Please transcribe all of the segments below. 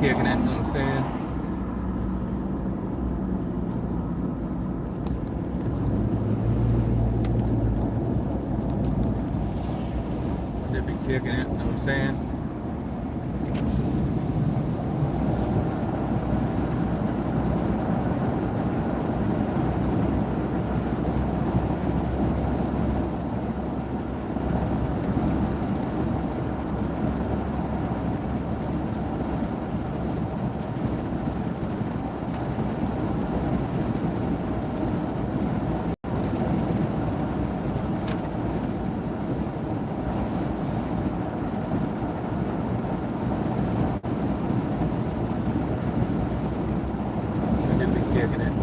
kicking it, you know what I'm saying? Just be kicking it, you know what I'm saying? Kicking it.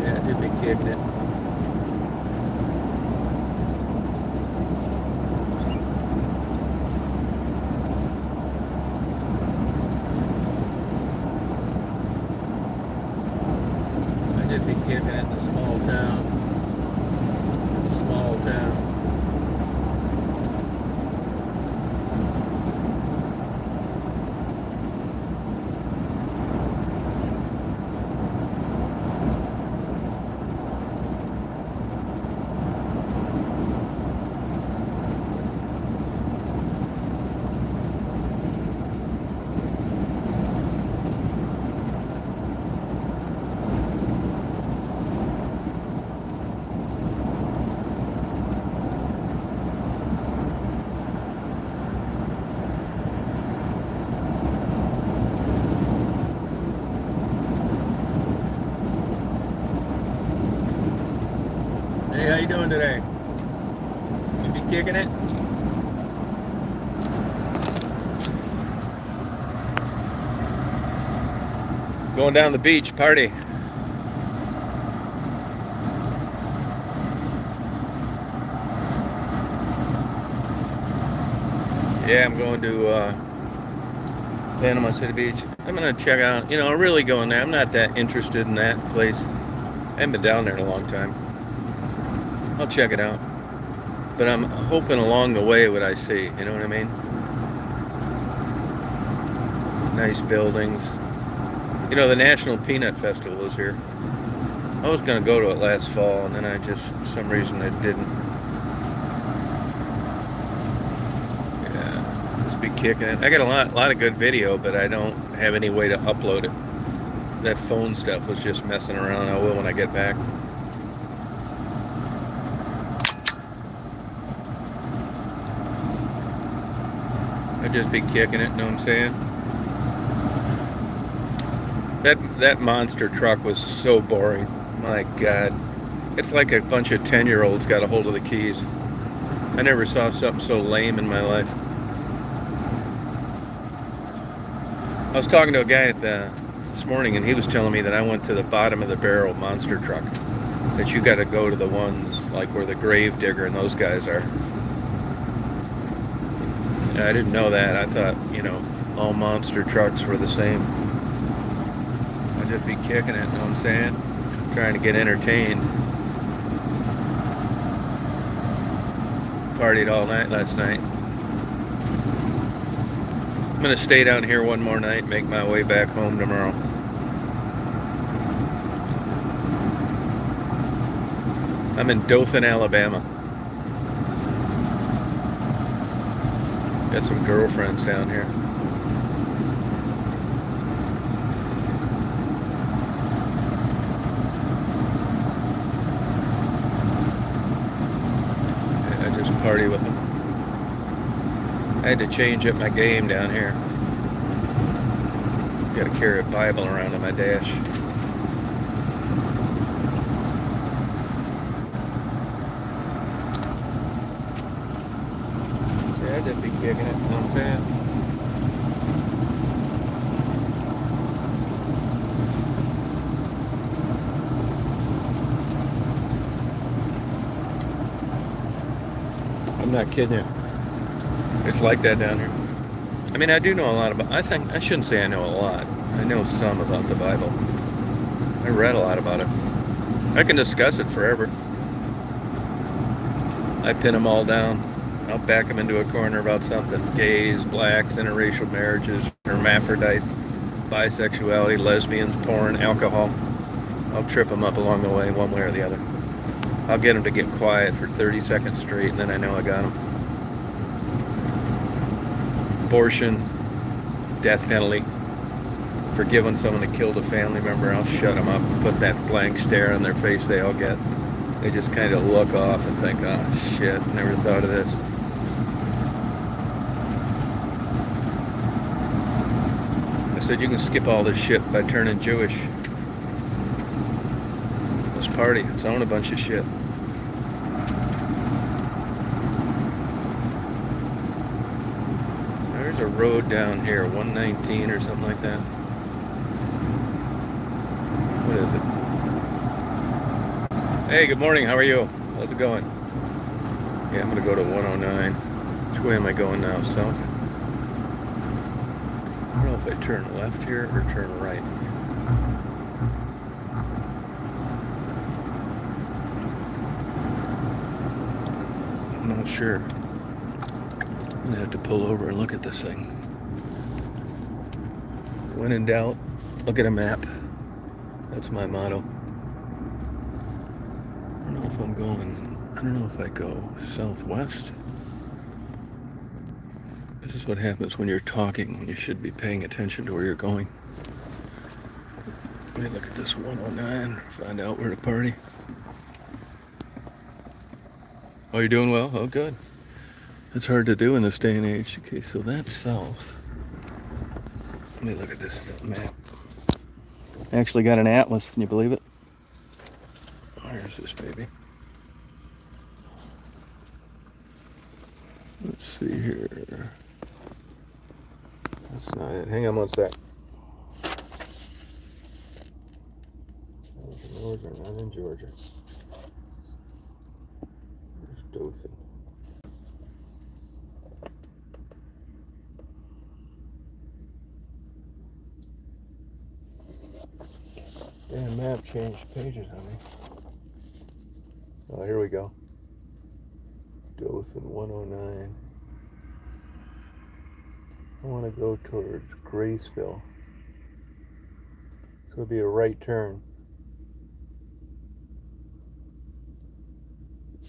Yeah, just be kicking it. I just be kicking it in a small town. Small town. Hey, how you doing today? You be kicking it? Going down the beach, party. Yeah, I'm going to Panama City Beach. I'm gonna check out, I'm really going there. I'm not that interested in that place. I haven't been down there in a long time. I'll check it out. But I'm hoping along the way what I see, you know what I mean? Nice buildings. The National Peanut Festival is here. I was going to go to it last fall, and then for some reason, I didn't. Yeah, just be kicking it. I got a lot of good video, but I don't have any way to upload it. That phone stuff was just messing around. I will when I get back. I'd just be kicking it, you know what I'm saying? That monster truck was so boring. My God. It's like a bunch of 10-year-olds got a hold of the keys. I never saw something so lame in my life. I was talking to a guy this morning, and he was telling me that I went to the bottom of the barrel monster truck. That you got to go to the ones like where the Gravedigger and those guys are. I didn't know that. I thought, all monster trucks were the same. I'd just be kicking it, you know what I'm saying? Trying to get entertained. Partied all night last night. I'm going to stay down here one more night, make my way back home tomorrow. I'm in Dothan, Alabama. Got some girlfriends down here. Yeah, I just party with them. I had to change up my game down here. Got to carry a Bible around in my dash. I'd just be kicking it, you know what I'm saying? I'm not kidding you. It's like that down here. I mean, I do know a lot about, I shouldn't say I know a lot. I know some about the Bible. I read a lot about it. I can discuss it forever. I pin them all down. I'll back them into a corner about something. Gays, blacks, interracial marriages, hermaphrodites, bisexuality, lesbians, porn, alcohol. I'll trip them up along the way, one way or the other. I'll get them to get quiet for 30 seconds straight, and then I know I got them. Abortion, death penalty, forgiving someone that killed a family member, I'll shut them up and put that blank stare on their face they all get. They just kind of look off and think, oh shit, never thought of this. I said, you can skip all this shit by turning Jewish. This party, it's on a bunch of shit. There's a road down here, 119 or something like that. What is it? Hey, good morning, how are you? How's it going? Yeah, I'm gonna go to 109. Which way am I going now? South? I don't know if I turn left here or turn right. I'm not sure. I'm gonna have to pull over and look at this thing. When in doubt, look at a map. That's my motto. I don't know if I'm going, I don't know if I go southwest. This is what happens when you're talking, when you should be paying attention to where you're going. Let me look at this 109, find out where to party. Oh, you're doing well? Oh, good. It's hard to do in this day and age. Okay, so that's south. Let me look at this map. I actually got an atlas, can you believe it? Where's this baby? Let's see here. That's not it. Hang on one sec. Northern, I'm in Georgia. There's Dothan. Damn map changed pages on me. Oh, here we go. Dothan 109. I want to go towards Graceville. So it'll be a right turn.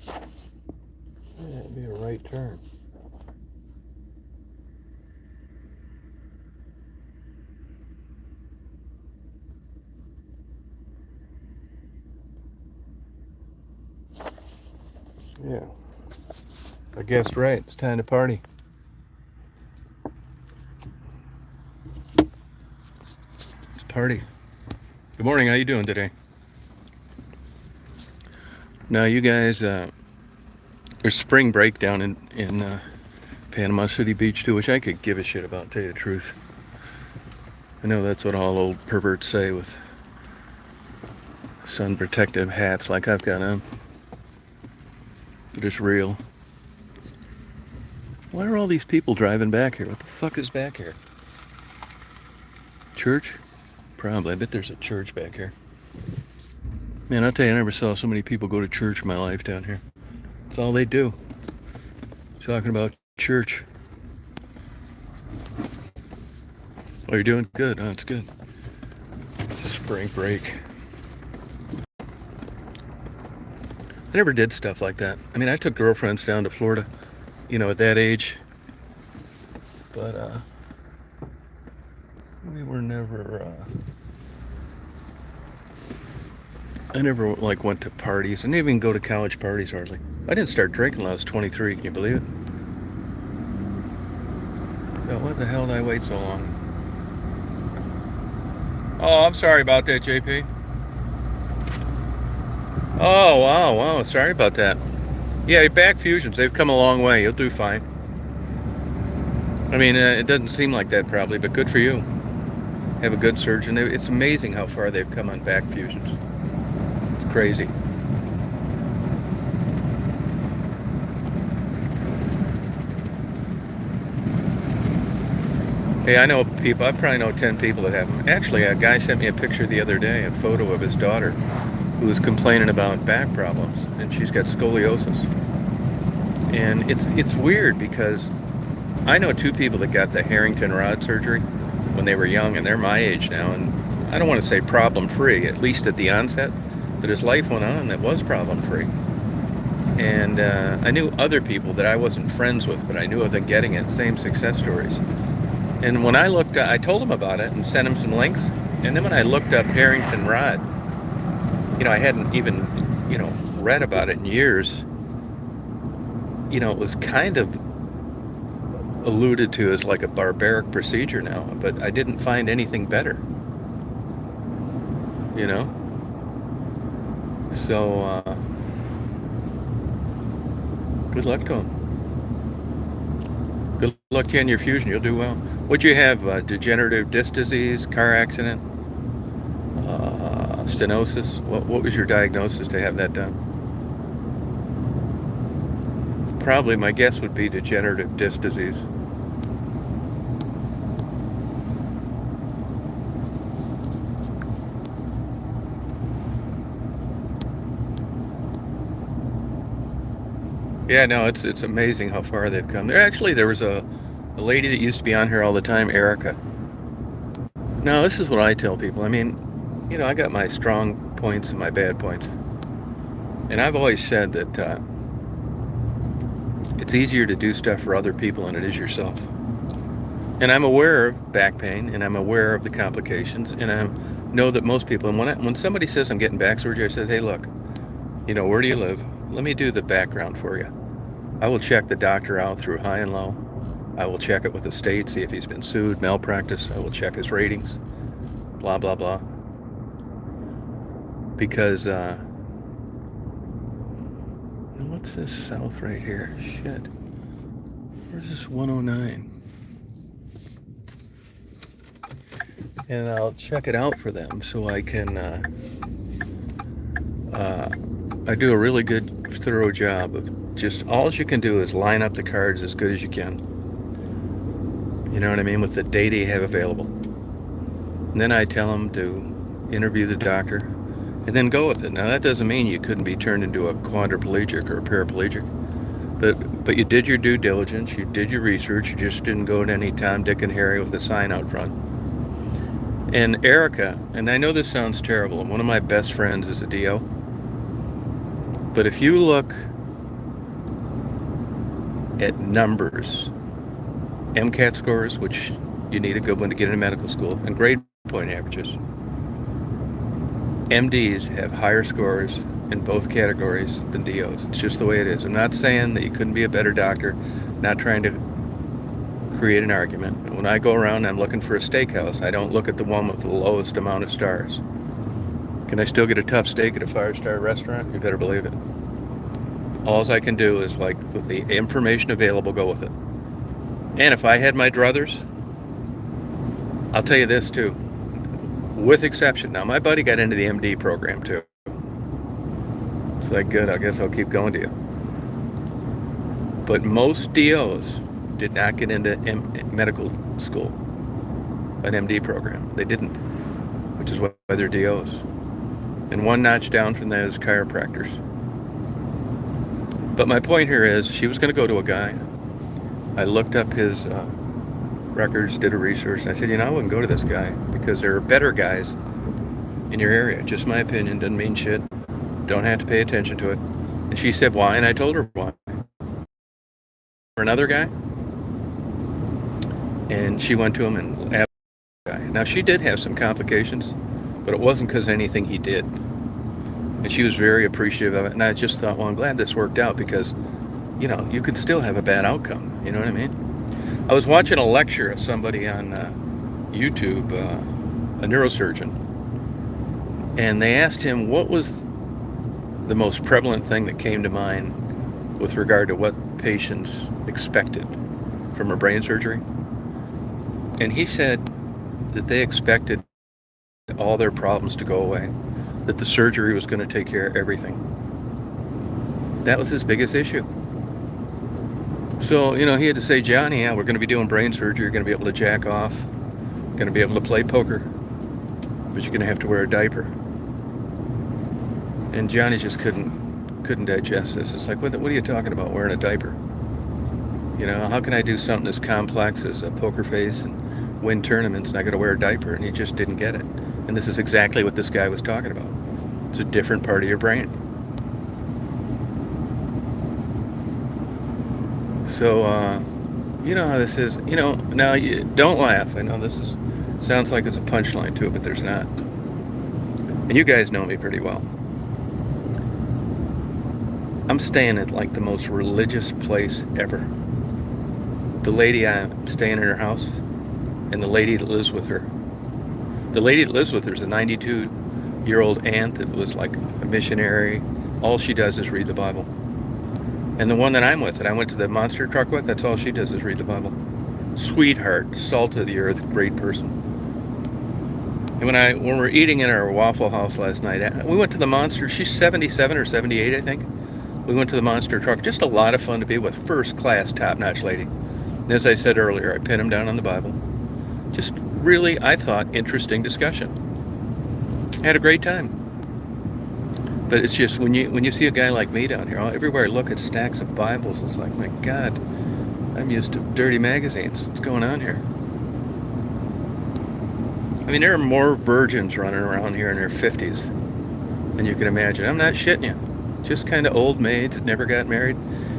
Yeah, it'll be a right turn. Yeah. I guessed right. It's time to party. It's party. Good morning. How you doing today? Now, you guys, there's spring break down in Panama City Beach too, which I could give a shit about, to tell you the truth. I know that's what all old perverts say with sun protective hats like I've got on. But it's real. Why are all these people driving back here? What the fuck is back here? Church? Probably. I bet there's a church back here. Man, I'll tell you, I never saw so many people go to church in my life down here. That's all they do. Talking about church. Oh, you're doing good. Oh, it's good. Spring break. I never did stuff like that. I mean, I took girlfriends down to Florida, you know, at that age. But, we were never, I never, like, went to parties. I didn't even go to college parties. I didn't start drinking until I was 23. Can you believe it? God, what the hell did I wait so long? Oh, I'm sorry about that, JP. Oh, wow. Sorry about that. Yeah, back fusions, they've come a long way. You'll do fine. I mean, it doesn't seem like that probably, but good for you. Have a good surgeon. It's amazing how far they've come on back fusions. It's crazy. Hey, I know people, I probably know 10 people that have them. Actually, a guy sent me a picture the other day, a photo of his daughter, who was complaining about back problems, and she's got scoliosis. And it's weird because I know two people that got the Harrington rod surgery when they were young, and they're my age now. And I don't want to say problem free, at least at the onset, but as life went on, it was problem free. And I knew other people that I wasn't friends with, but I knew of them getting it, same success stories. And when I looked, I told them about it and sent them some links. And then when I looked up Harrington rod, I hadn't even, read about it in years. It was kind of alluded to as like a barbaric procedure now, but I didn't find anything better. So good luck to him. Good luck to you in your fusion. You'll do well. What'd you have? Degenerative disc disease, car accident, stenosis? What was your diagnosis to have that done? Probably my guess would be degenerative disc disease. Yeah, no, it's amazing how far they've come. There was a lady that used to be on here all the time, Erica. Now, this is what I tell people. I mean, I got my strong points and my bad points. And I've always said that it's easier to do stuff for other people than it is yourself. And I'm aware of back pain, and I'm aware of the complications, and I know that most people, and when somebody says I'm getting back surgery, I said, hey, look, where do you live? Let me do the background for you. I will check the doctor out through high and low. I will check it with the state, see if he's been sued, malpractice. I will check his ratings, blah, blah, blah. Because, what's this south right here? Shit. Where's this 109? And I'll check it out for them so I can, I do a really good, thorough job of just, all you can do is line up the cards as good as you can. You know what I mean? With the data you have available. And then I tell them to interview the doctor and then go with it. Now, that doesn't mean you couldn't be turned into a quadriplegic or a paraplegic. But you did your due diligence, you did your research, you just didn't go to any Tom, Dick, and Harry with a sign out front. And Erica, and I know this sounds terrible, one of my best friends is a DO. But if you look at numbers, MCAT scores, which you need a good one to get into medical school, and grade point averages, MDs have higher scores in both categories than DOs. It's just the way it is. I'm not saying that you couldn't be a better doctor, not trying to create an argument. When I go around and I'm looking for a steakhouse, I don't look at the one with the lowest amount of stars. Can I still get a tough steak at a 5-star restaurant? You better believe it. All I can do is, like, with the information available, go with it. And if I had my druthers, I'll tell you this too, with exception. Now, my buddy got into the MD program too. It's like, good, I guess I'll keep going to you. But most DOs did not get into medical school, an MD program. They didn't, which is why they're DOs. And one notch down from that is chiropractors. But my point here is, she was going to go to a guy. I looked up his records, did a research, and I said, I wouldn't go to this guy because there are better guys in your area. Just my opinion, doesn't mean shit. Don't have to pay attention to it. And she said, why? And I told her why. For another guy. And she went to him and asked the guy. Now, she did have some complications, but it wasn't because of anything he did. And she was very appreciative of it. And I just thought, well, I'm glad this worked out because, you can still have a bad outcome. You know what I mean? I was watching a lecture of somebody on YouTube, a neurosurgeon, and they asked him what was the most prevalent thing that came to mind with regard to what patients expected from a brain surgery. And he said that they expected all their problems to go away, that the surgery was going to take care of everything. That was his biggest issue. So, he had to say, Johnny, yeah, we're going to be doing brain surgery. You're going to be able to jack off, going to be able to play poker, but you're going to have to wear a diaper. And Johnny just couldn't couldn't digest this. It's like, what are you talking about, wearing a diaper? You know, how can I do something as complex as a poker face and win tournaments and I got to wear a diaper? And he just didn't get it. And this is exactly what this guy was talking about. It's a different part of your brain. So, you know how this is. You know, now you don't laugh. I know this sounds like it's a punchline to it, but there's not. And you guys know me pretty well. I'm staying at like the most religious place ever. The lady, I'm staying in her house, and the lady that lives with her. The lady that lives with her is a 92-year-old aunt that was like a missionary. All she does is read the Bible. And the one that I'm with, that I went to the monster truck with, that's all she does is read the Bible. Sweetheart, salt of the earth, great person. And when we're eating in our Waffle House last night, we went to the monster. She's 77 or 78, I think. We went to the monster truck. Just a lot of fun to be with. First class, top-notch lady. And as I said earlier, I pinned him down on the Bible. Just really, I thought, interesting discussion. I had a great time. But it's just when you see a guy like me down here, everywhere I look at stacks of Bibles, it's like, my God, I'm used to dirty magazines. What's going on here? I mean, there are more virgins running around here in their 50s than you can imagine. I'm not shitting you. Just kind of old maids that never got married.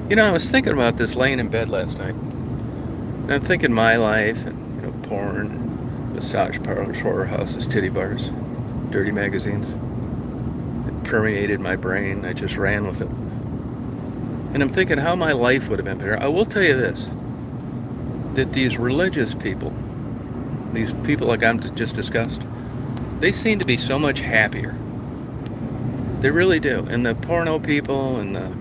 You know, I was thinking about this laying in bed last night. And I'm thinking my life and, you know, porn, massage parlors, horror houses, titty bars, dirty magazines. It permeated my brain. I just ran with it. And I'm thinking how my life would have been better. I will tell you this, that these religious people, these people like I'm just discussed, they seem to be so much happier. They really do. And the porno people and the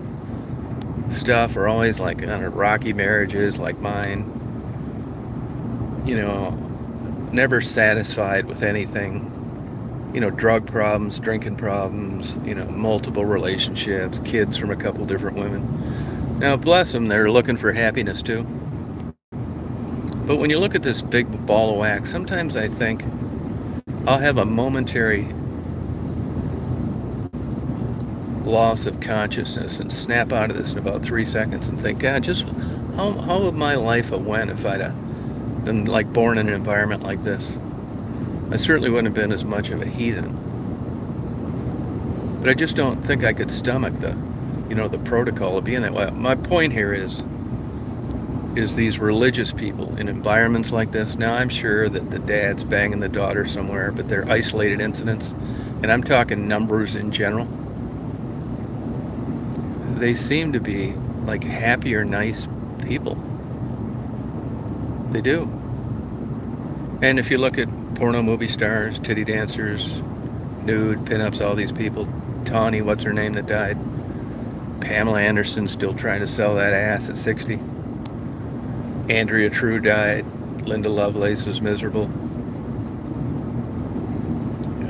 stuff are always like on rocky marriages like mine. You know, never satisfied with anything. You know, drug problems, drinking problems, you know, multiple relationships, kids from a couple different women. Now, bless them, they're looking for happiness too. But when you look at this big ball of wax, sometimes I think I'll have a momentary loss of consciousness and snap out of this in about 3 seconds and think, God, just how would my life have went if I'd have been like born in an environment like this? I certainly wouldn't have been as much of a heathen. But I just don't think I could stomach the protocol of being that way. My point here is these religious people in environments like this. Now, I'm sure that the dad's banging the daughter somewhere, but they're isolated incidents. And I'm talking numbers in general. They seem to be like happier, nice people. They do. And if you look at porno movie stars, titty dancers, nude, pinups, all these people, Tawny, what's her name that died? Pamela Anderson still trying to sell that ass at 60. Andrea True died. Linda Lovelace was miserable.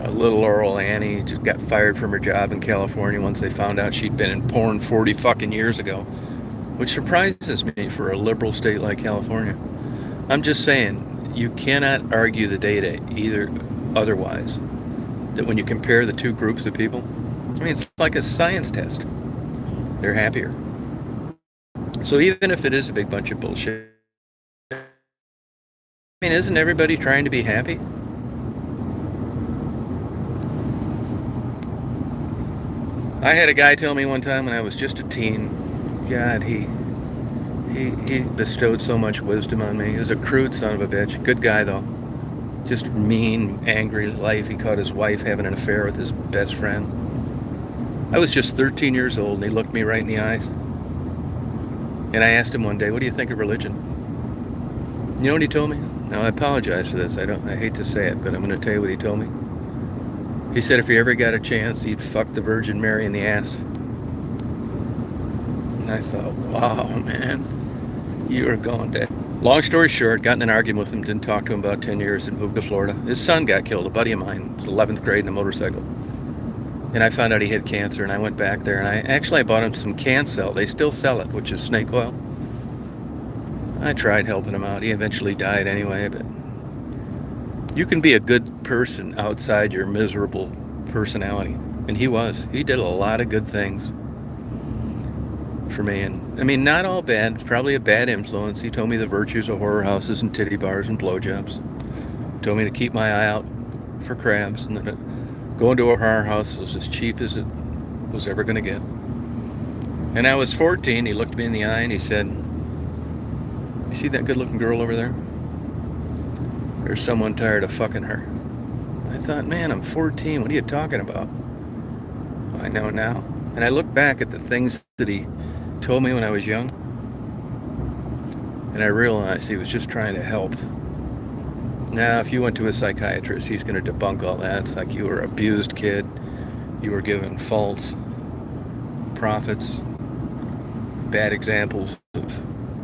Little Laurel Annie just got fired from her job in California once they found out she'd been in porn 40 fucking years ago, which surprises me for a liberal state like California. I'm just saying, you cannot argue the data either otherwise, that when you compare the two groups of people, I mean, it's like a science test. They're happier. So even if it is a big bunch of bullshit, I mean, isn't everybody trying to be happy? I had a guy tell me one time when I was just a teen, God, he bestowed so much wisdom on me. He was a crude son of a bitch. Good guy, though. Just mean, angry life. He caught his wife having an affair with his best friend. I was just 13 years old, and he looked me right in the eyes. And I asked him one day, what do you think of religion? You know what he told me? Now, I apologize for this. I hate to say it, but I'm going to tell you what he told me. He said if he ever got a chance, he'd fuck the Virgin Mary in the ass. And I thought, wow, man, you are going to... Long story short, got in an argument with him, didn't talk to him about 10 years, and moved to Florida. His son got killed, a buddy of mine. He was 11th grade in a motorcycle. And I found out he had cancer, and I went back there, and I bought him some Cancel. They still sell it, which is snake oil. I tried helping him out. He eventually died anyway, but... You can be a good person outside your miserable personality. And he was. He did a lot of good things. for me. And I mean, not all bad. Probably a bad influence. He told me the virtues of horror houses and titty bars and blowjobs. Told me to keep my eye out for crabs, and that going to a horror house was as cheap as it was ever going to get. And I was 14. He looked me in the eye and he said, "You see that good-looking girl over there? There's someone tired of fucking her." I thought, man, I'm 14. What are you talking about? Well, I know now. And I look back at the things that he told me when I was young, and I realized he was just trying to help. Now, if you went to a psychiatrist, he's going to debunk all that. It's like you were an abused kid, you were given false prophets, bad examples of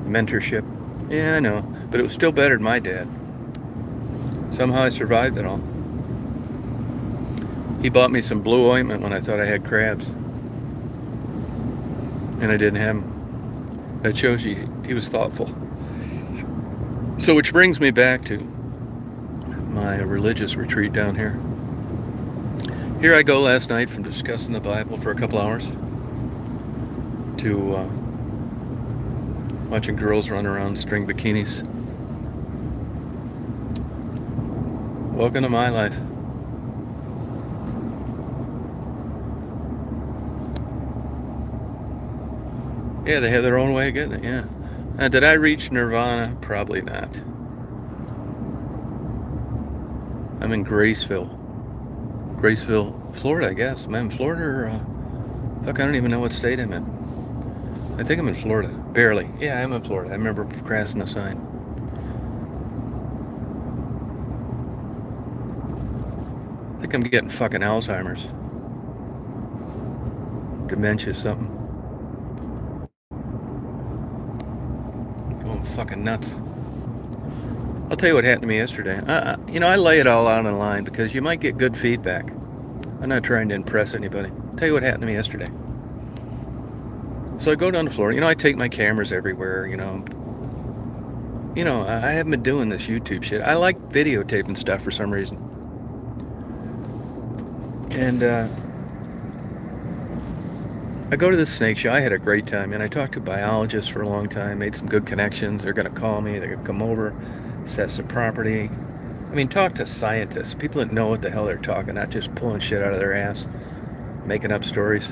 mentorship. Yeah, I know, but it was still better than my dad. Somehow I survived it all. He bought me some blue ointment when I thought I had crabs, and I didn't have them. That shows you he was thoughtful. So, which brings me back to my religious retreat down here. Here I go last night from discussing the Bible for a couple hours to watching girls run around in string bikinis. Welcome to my life. Yeah, they have their own way of getting it, yeah. Did I reach nirvana? Probably not. I'm in Graceville, Florida, I guess. Am I in Florida or, fuck, I don't even know what state I'm in. I think I'm in Florida, barely. Yeah, I'm in Florida. I remember crossing a sign. I think I'm getting fucking Alzheimer's. Dementia, something. Going fucking nuts. I'll tell you what happened to me yesterday. I lay it all out on the line because you might get good feedback. I'm not trying to impress anybody. I'll tell you what happened to me yesterday. So I go down to Florida. I take my cameras everywhere, I haven't been doing this YouTube shit. I like videotaping stuff for some reason. And I go to this snake show. I had a great time, and I talked to biologists for a long time, made some good connections. They're going to call me. They're going to come over, assess some property. I mean, talk to scientists, people that know what the hell they're talking, not just pulling shit out of their ass, making up stories,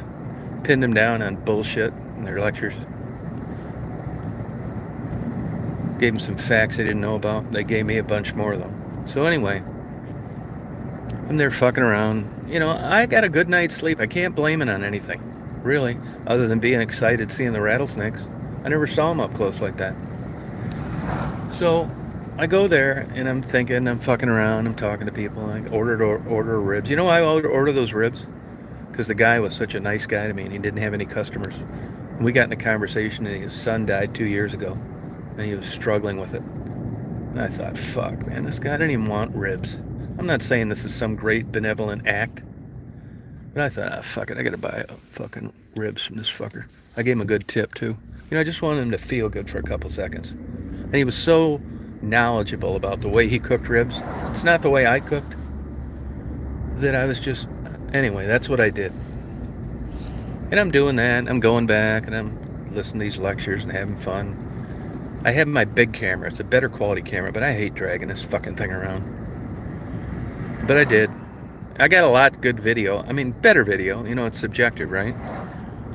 pinned them down on bullshit in their lectures. Gave them some facts they didn't know about. They gave me a bunch more of them. So anyway, I'm there fucking around. I got a good night's sleep. I can't blame it on anything, really, other than being excited seeing the rattlesnakes. I never saw them up close like that. So I go there, and I'm thinking, I'm fucking around, I'm talking to people. I order ribs. You know why I order those ribs? Because the guy was such a nice guy to me, and he didn't have any customers. And we got in a conversation, and his son died 2 years ago, and he was struggling with it. And I thought, fuck, man, this guy didn't even want ribs. I'm not saying this is some great benevolent act, but I thought, fuck it, I gotta buy fucking ribs from this fucker. I gave him a good tip, too. I just wanted him to feel good for a couple seconds. And he was so knowledgeable about the way he cooked ribs. It's not the way I cooked. That I was just... Anyway, that's what I did. And I'm doing that. I'm going back, and I'm listening to these lectures and having fun. I have my big camera. It's a better quality camera, but I hate dragging this fucking thing around. But I did. I got a lot good video. I mean, better video. It's subjective, right?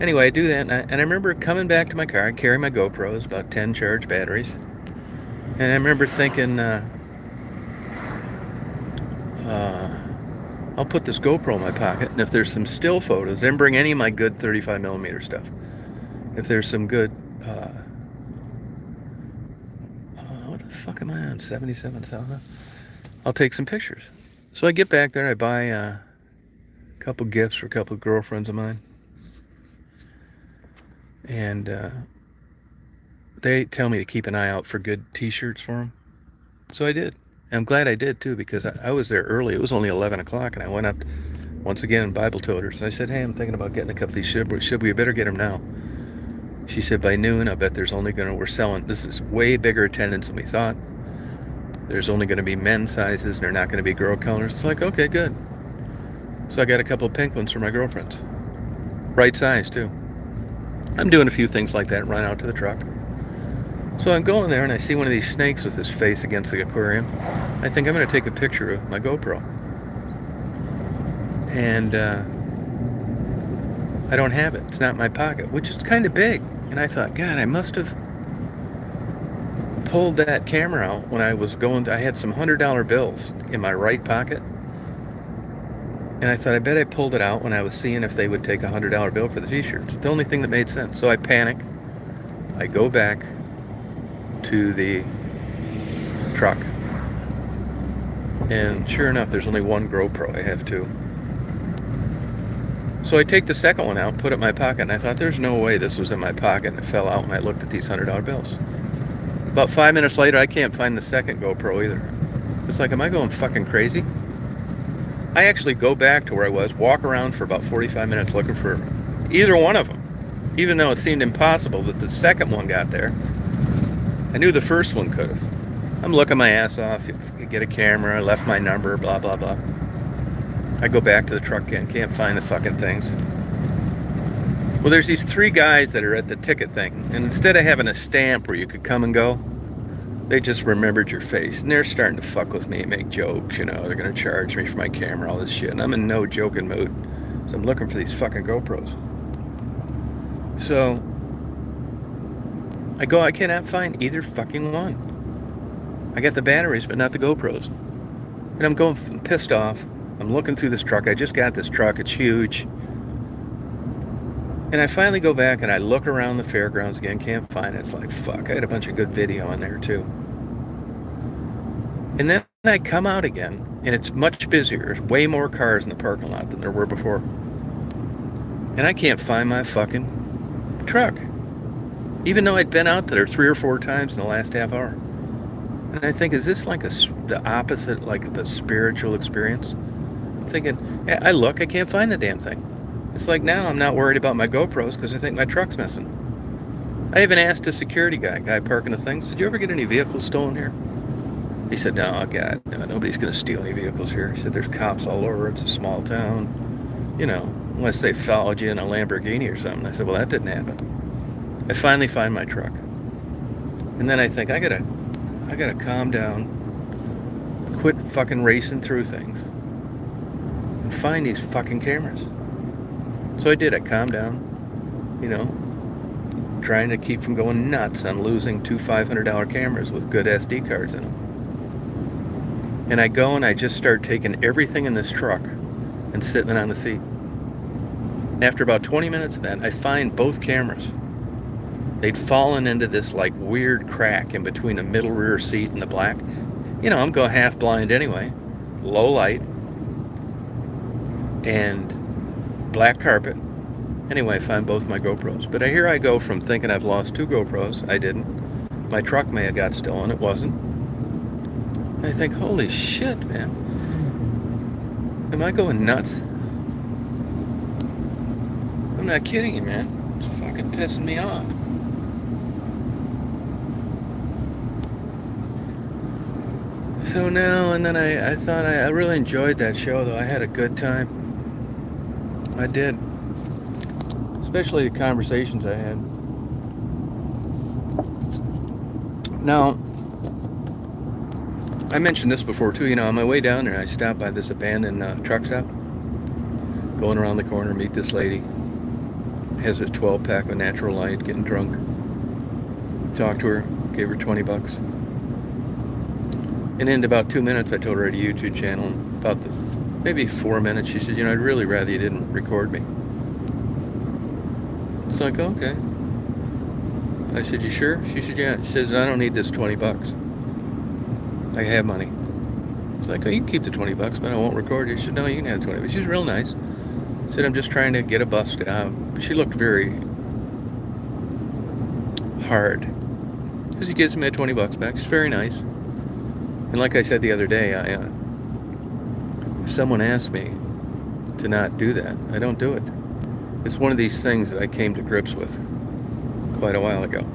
Anyway, I do that, and I remember coming back to my car. I carry my GoPros, about 10 charged batteries. And I remember thinking, I'll put this GoPro in my pocket, and if there's some still photos, then bring any of my good 35mm stuff. If there's some good, what the fuck am I on, 77 South? I'll take some pictures. So I get back there, I buy a couple gifts for a couple of girlfriends of mine. And they tell me to keep an eye out for good t-shirts for them. So I did. I'm glad I did, too, because I was there early. It was only 11 o'clock, and I went up, once again, Bible told her. So I said, hey, I'm thinking about getting a couple of these should we better get them now? She said, by noon, I bet there's only we're selling, this is way bigger attendance than we thought. There's only going to be men's sizes, and they're not going to be girl colors. It's like, okay, good. So I got a couple of pink ones for my girlfriends. Right size, too. I'm doing a few things like that, run out to the truck. So I'm going there and I see one of these snakes with his face against the aquarium. I think I'm going to take a picture of my GoPro. And I don't have it. It's not in my pocket, which is kind of big. And I thought, God, I must have pulled that camera out when I was going. I had some $100 bills in my right pocket. And I thought, I bet I pulled it out when I was seeing if they would take a $100 bill for the t-shirts. It's the only thing that made sense. So I panic. I go back to the truck. And sure enough, there's only one GoPro. I have two. So I take the second one out, put it in my pocket, and I thought, there's no way this was in my pocket, and it fell out when I looked at these $100 bills. About 5 minutes later, I can't find the second GoPro either. It's like, am I going fucking crazy? I actually go back to where I was, walk around for about 45 minutes looking for either one of them, even though it seemed impossible that the second one got there. I knew the first one could have. I'm looking my ass off, you get a camera, I left my number, blah, blah, blah. I go back to the truck again, can't find the fucking things. Well, there's these three guys that are at the ticket thing, and instead of having a stamp where you could come and go, they just remembered your face, and they're starting to fuck with me and make jokes, you know, they're gonna charge me for my camera, all this shit, and I'm in no joking mood, so I'm looking for these fucking GoPros. So, I go, I cannot find either fucking one. I got the batteries, but not the GoPros. And I'm going pissed off. I'm looking through this truck. I just got this truck. It's huge. And I finally go back and I look around the fairgrounds again. Can't find it. It's like, fuck. I had a bunch of good video in there too. And then I come out again and it's much busier. There's way more cars in the parking lot than there were before. And I can't find my fucking truck. Even though I'd been out there 3 or 4 times in the last half hour. And I think, is this like the opposite, like the spiritual experience? I'm thinking, yeah, I look, I can't find the damn thing. It's like now I'm not worried about my GoPros because I think my truck's missing. I even asked a security guy parking the thing, did you ever get any vehicles stolen here? He said, no, God, no, nobody's going to steal any vehicles here. He said, there's cops all over, it's a small town. You know, unless they followed you in a Lamborghini or something. I said, well, that didn't happen. I finally find my truck. And then I think, I gotta calm down, quit fucking racing through things, and find these fucking cameras. So I did. I calmed down, you know, trying to keep from going nuts on losing 2 $500 cameras with good SD cards in them. And I go and I just start taking everything in this truck and sitting it on the seat. After about 20 minutes of that, I find both cameras. They'd fallen into this like weird crack in between the middle rear seat and the black. You know, I'm going half blind anyway. Low light. And black carpet. Anyway, I find both my GoPros. But here I go from thinking I've lost 2 GoPros. I didn't. My truck may have got stolen. It wasn't. And I think, holy shit, man. Am I going nuts? I'm not kidding you, man. It's fucking pissing me off. So now, and then I thought I really enjoyed that show, though. I had a good time. I did. Especially the conversations I had. Now, I mentioned this before, too. You know, on my way down there, I stopped by this abandoned truck stop. Going around the corner, meet this lady. Has a 12-pack of Natural Light, getting drunk. Talked to her, gave her $20. And in about 2 minutes, I told her I had a YouTube channel. About maybe 4 minutes, she said, you know, I'd really rather you didn't record me. It's like, okay. I said, you sure? She said, yeah. She says, I don't need this $20. I have money. It's like, oh, you can keep the $20, but I won't record you. She said, no, you can have 20. She's real nice. Said, I'm just trying to get a bus down. She looked very hard. Because he gives me a $20 back. She's very nice. And like I said the other day, if someone asks me to not do that, I don't do it. It's one of these things that I came to grips with quite a while ago.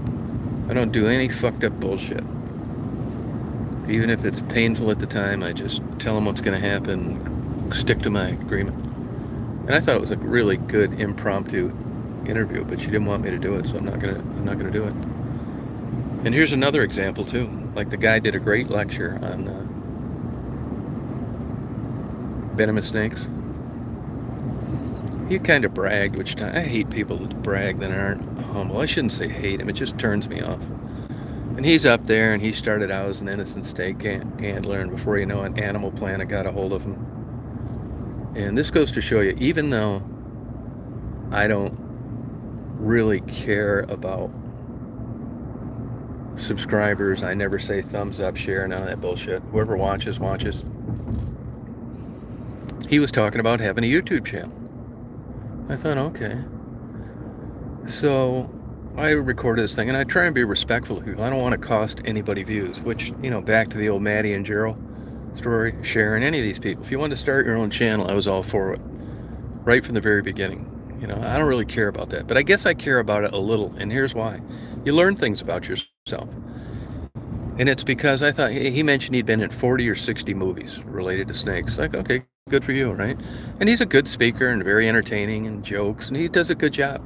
I don't do any fucked up bullshit. Even if it's painful at the time, I just tell them what's going to happen, stick to my agreement. And I thought it was a really good impromptu interview, but she didn't want me to do it, so I'm not gonna do it. And here's another example too. Like the guy did a great lecture on venomous snakes. He kind of bragged, which I hate people that brag that aren't humble. I shouldn't say hate him, it just turns me off. And he's up there, and he started out as an innocent snake handler, and before you know it, Animal Planet got a hold of him. And this goes to show you, even though I don't really care about subscribers, I never say thumbs up, share, none of that bullshit. Whoever watches. He was talking about having a YouTube channel. I thought, okay. So I recorded this thing, and I try and be respectful of people. I don't want to cost anybody views, which, back to the old Maddie and Gerald story, Sharon, any of these people. If you want to start your own channel, I was all for it, right from the very beginning. I don't really care about that, but I guess I care about it a little, and here's why. You learn things about yourself. And it's because I thought, he mentioned he'd been in 40 or 60 movies related to snakes. Like, okay, good for you, right? And he's a good speaker and very entertaining and jokes, and he does a good job.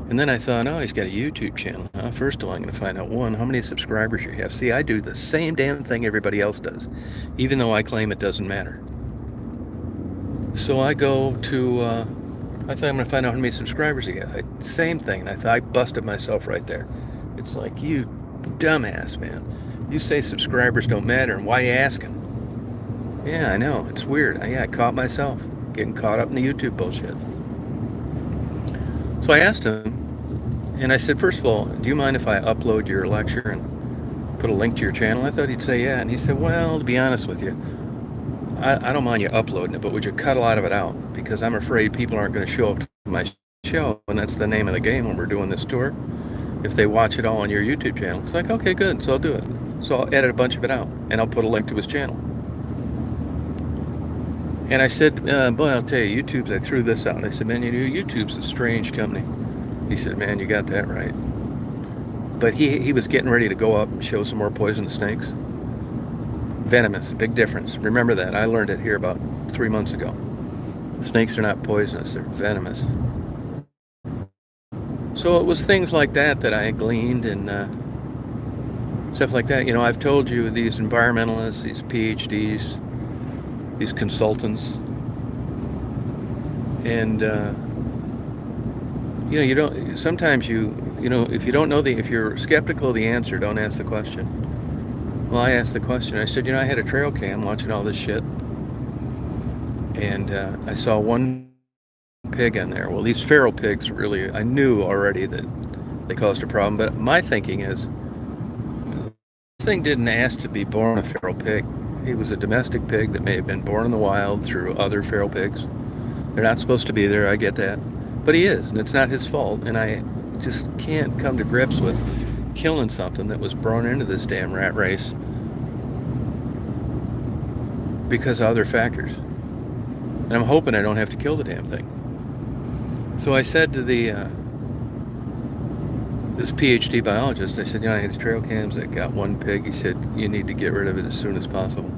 And then I thought, oh, he's got a YouTube channel. First of all, I'm going to find out, one, how many subscribers you have. See, I do the same damn thing everybody else does, even though I claim it doesn't matter. So I go to, I thought I'm going to find out how many subscribers he has. Same thing. And I thought I busted myself right there. It's like, you dumbass, man. You say subscribers don't matter, and why are you asking? Yeah, I know. It's weird. I caught myself getting caught up in the YouTube bullshit. So I asked him, and I said, first of all, do you mind if I upload your lecture and put a link to your channel? I thought he'd say yeah. And he said, well, to be honest with you, I don't mind you uploading it, but would you cut a lot of it out? Because I'm afraid people aren't going to show up to my show, and that's the name of the game when we're doing this tour, if they watch it all on your YouTube channel. It's like, okay, good, so I'll do it. So I'll edit a bunch of it out, and I'll put a link to his channel. And I said, boy, I'll tell you, I threw this out. And I said, man, YouTube's a strange company. He said, man, you got that right. But he was getting ready to go up and show some more poisonous snakes. Venomous, big difference. Remember that. I learned it here about 3 months ago. Snakes are not poisonous, they're venomous. So it was things like that I gleaned, and stuff like that. I've told you, these environmentalists, these PhDs, these consultants, and you don't, sometimes if you don't know if you're skeptical of the answer, don't ask the question. Well, I asked the question. I said, I had a trail cam watching all this shit, and I saw one pig in there. Well, these feral pigs, really, I knew already that they caused a problem, but my thinking is, this thing didn't ask to be born a feral pig. He was a domestic pig that may have been born in the wild through other feral pigs. They're not supposed to be there, I get that. But he is, and it's not his fault, and I just can't come to grips with killing something that was born into this damn rat race because of other factors. And I'm hoping I don't have to kill the damn thing. So I said to this PhD biologist, I said, I had trail cams that got one pig. He said, you need to get rid of it as soon as possible.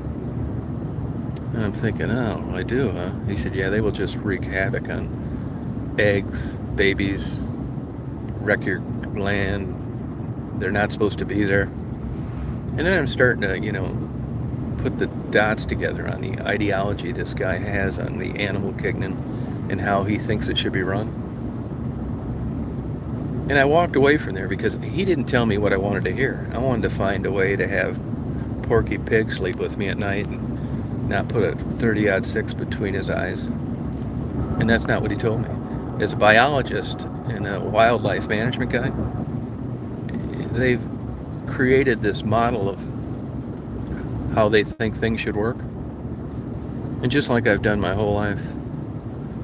And I'm thinking, oh, I do, huh? He said, yeah, they will just wreak havoc on eggs, babies, wreck your land. They're not supposed to be there. And then I'm starting to, put the dots together on the ideology this guy has on the animal kingdom and how he thinks it should be run. And I walked away from there because he didn't tell me what I wanted to hear. I wanted to find a way to have Porky Pig sleep with me at night and not put a 30-06 between his eyes. And that's not what he told me. As a biologist and a wildlife management guy, they've created this model of how they think things should work. And just like I've done my whole life,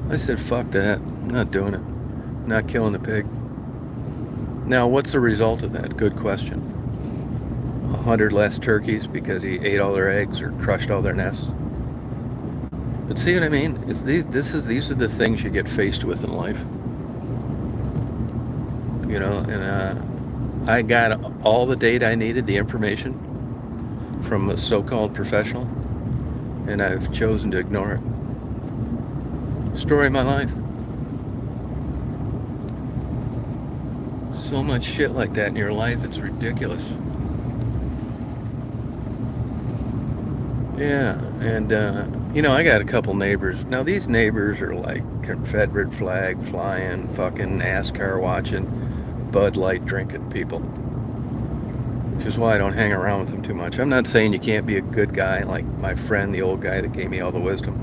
I said, fuck that. I'm not doing it. I'm not killing the pig. Now, what's the result of that? Good question. 100 less turkeys because he ate all their eggs or crushed all their nests. But see what I mean? These are the things you get faced with in life. And I got all the data I needed, the information from a so-called professional, and I've chosen to ignore it. Story of my life. so much shit like that in your life, it's ridiculous. Yeah, and I got a couple neighbors. Now these neighbors are like Confederate flag flying, fucking NASCAR watching, Bud Light drinking people. Which is why I don't hang around with them too much. I'm not saying you can't be a good guy like my friend, the old guy that gave me all the wisdom.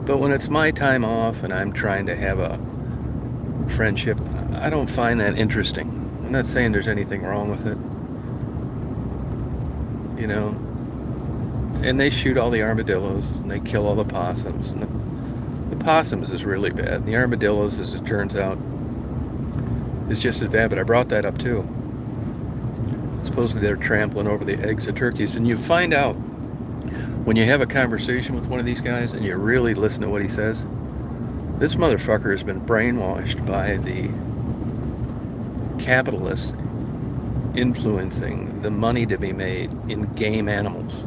But when it's my time off and I'm trying to have a friendship, I don't find that interesting. I'm not saying there's anything wrong with it. And they shoot all the armadillos and they kill all the possums. And the possums is really bad. The armadillos, as it turns out, is just as bad, but I brought that up too. Supposedly they're trampling over the eggs of turkeys. And you find out when you have a conversation with one of these guys and you really listen to what he says, this motherfucker has been brainwashed by the capitalists influencing the money to be made in game animals.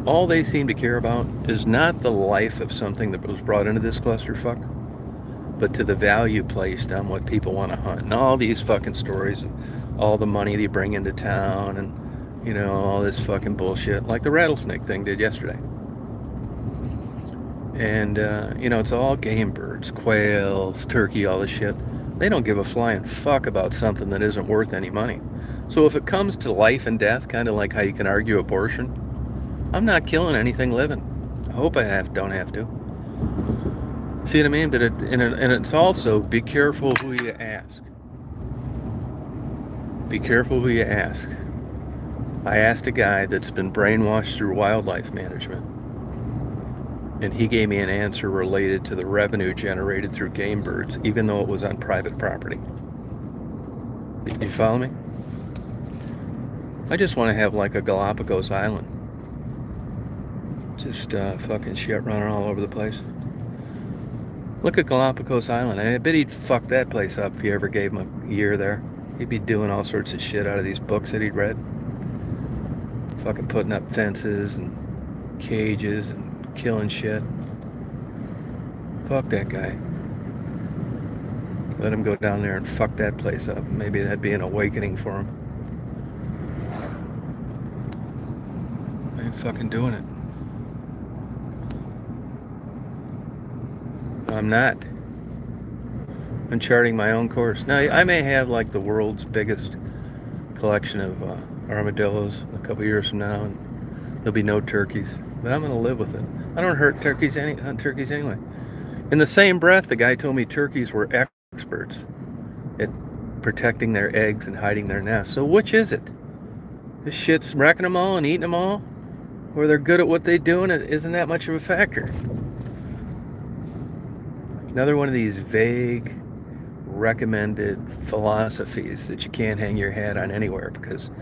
All they seem to care about is not the life of something that was brought into this clusterfuck, but to the value placed on what people want to hunt. And all these fucking stories and all the money they bring into town and, all this fucking bullshit, like the rattlesnake thing did yesterday. And, it's all game birds, quails, turkey, all this shit. They don't give a flying fuck about something that isn't worth any money. So if it comes to life and death, kind of like how you can argue abortion, I'm not killing anything living. I hope I don't have to. See what I mean? But and it's also, be careful who you ask. Be careful who you ask. I asked a guy that's been brainwashed through wildlife management, and he gave me an answer related to the revenue generated through game birds, even though it was on private property. You follow me? I just want to have like a Galapagos Island. Just fucking shit running all over the place. Look at Galapagos Island. I bet he'd fuck that place up if you ever gave him a year there. He'd be doing all sorts of shit out of these books that he'd read. Fucking putting up fences and cages and killing shit. Fuck that guy. Let him go down there and fuck that place up. Maybe that'd be an awakening for him. I ain't fucking doing it. I'm not. I'm charting my own course. Now, I may have like the world's biggest collection of armadillos a couple years from now, and there'll be no turkeys. But I'm going to live with it. I don't hunt turkeys anyway. In the same breath, the guy told me turkeys were experts at protecting their eggs and hiding their nests. So which is it? This shit's wrecking them all and eating them all? Or they're good at what they do and it isn't that much of a factor? Another one of these vague, recommended philosophies that you can't hang your hat on anywhere because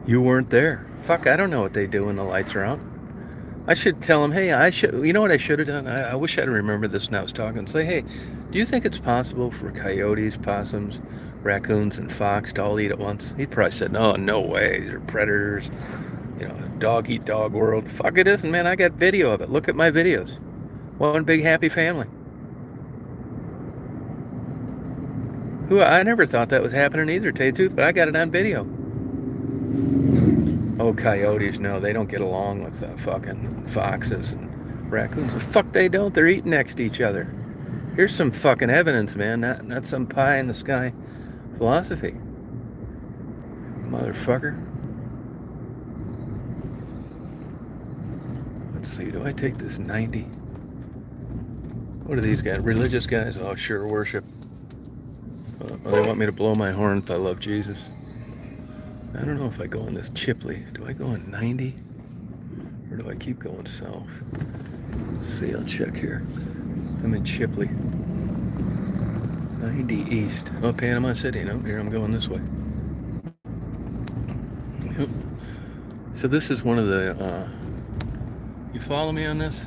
you weren't there. Fuck, I don't know what they do when the lights are out. I should tell them, hey, you know what I should have done? I wish I'd remembered this when I was talking. Say, hey, do you think it's possible for coyotes, possums, raccoons, and fox to all eat at once? He probably said, no way. They're predators. Dog eat dog world. Fuck, it isn't, man. I got video of it. Look at my videos. One big happy family. I never thought that was happening either, to tell you the truth, but I got it on video. Oh, coyotes, no, they don't get along with fucking foxes and raccoons. The fuck they don't. They're eating next to each other. Here's some fucking evidence, man, not some pie in the sky philosophy. Motherfucker. Let's see, do I take this 90? What are these guys? Religious guys? Oh, sure, worship. They want me to blow my horn if I love Jesus. I don't know if I go in this Chipley. Do I go in 90? Or do I keep going south? Let's see, I'll check here. I'm in Chipley. 90 east. Oh, Panama City. No, here I'm going this way. Yep. So this is one of the, you follow me on this?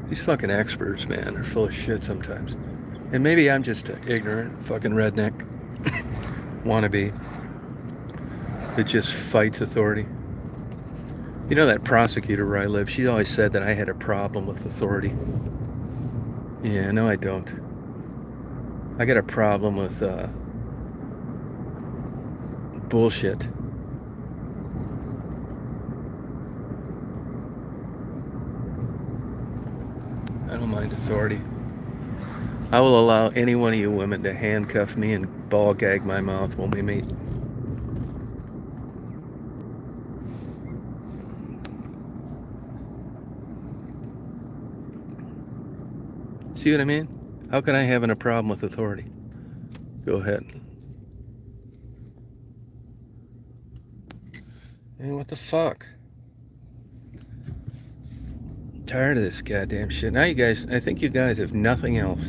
These fucking experts, man, they're full of shit sometimes. And maybe I'm just an ignorant fucking redneck wannabe that just fights authority. You know that prosecutor where I live, she always said that I had a problem with authority. Yeah, no I don't. I got a problem with bullshit. I don't mind authority. I will allow any one of you women to handcuff me and ball gag my mouth when we meet. See what I mean? How can I have a problem with authority? Go ahead. Man, what the fuck? I'm tired of this goddamn shit. Now you guys, I think you guys, if nothing else,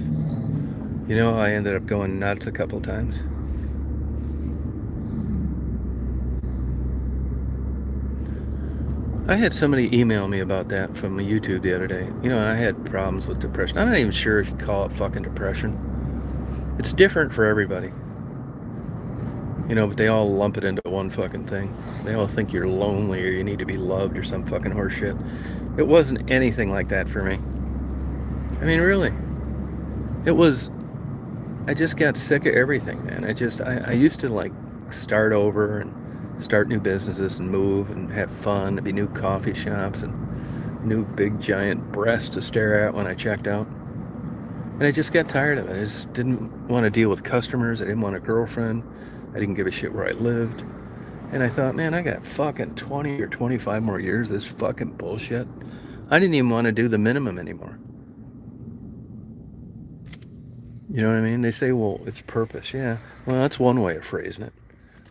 you know, I ended up going nuts a couple times. I had somebody email me about that from YouTube the other day. You know, I had problems with depression. I'm not even sure if you call it fucking depression. It's different for everybody. You know, but they all lump it into one fucking thing. They all think you're lonely or you need to be loved or some fucking horseshit. It wasn't anything like that for me. I mean, really. It was, I just got sick of everything, man. I used to like start over and start new businesses and move and have fun. There'd be new coffee shops and new big giant breasts to stare at when I checked out. And I just got tired of it. I just didn't want to deal with customers. I didn't want a girlfriend. I didn't give a shit where I lived. And I thought, man, I got fucking 20 or 25 more years of this fucking bullshit. I didn't even want to do the minimum anymore. You know what I mean? They say, well, it's purpose. Yeah. Well, that's one way of phrasing it.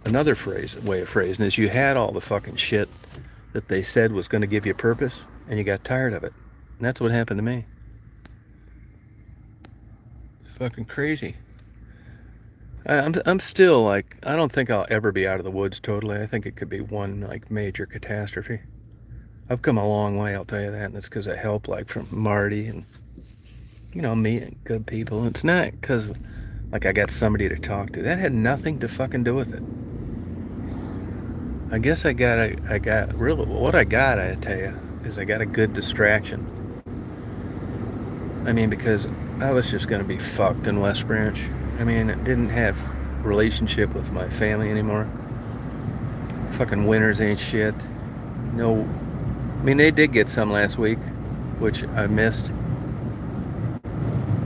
Another way of phrasing it is you had all the fucking shit that they said was going to give you purpose, and you got tired of it. And that's what happened to me. It's fucking crazy. I'm still like, I don't think I'll ever be out of the woods totally. I think it could be one like major catastrophe. I've come a long way, I'll tell you that, and it's because of help like from Marty and, you know, meeting good people. It's not because like I got somebody to talk to. That had nothing to fucking do with it. I guess what I got, I tell you, is I got a good distraction. I mean, because I was just going to be fucked in West Branch. I mean, I didn't have relationship with my family anymore. Fucking winters ain't shit. No, I mean, they did get some last week, which I missed.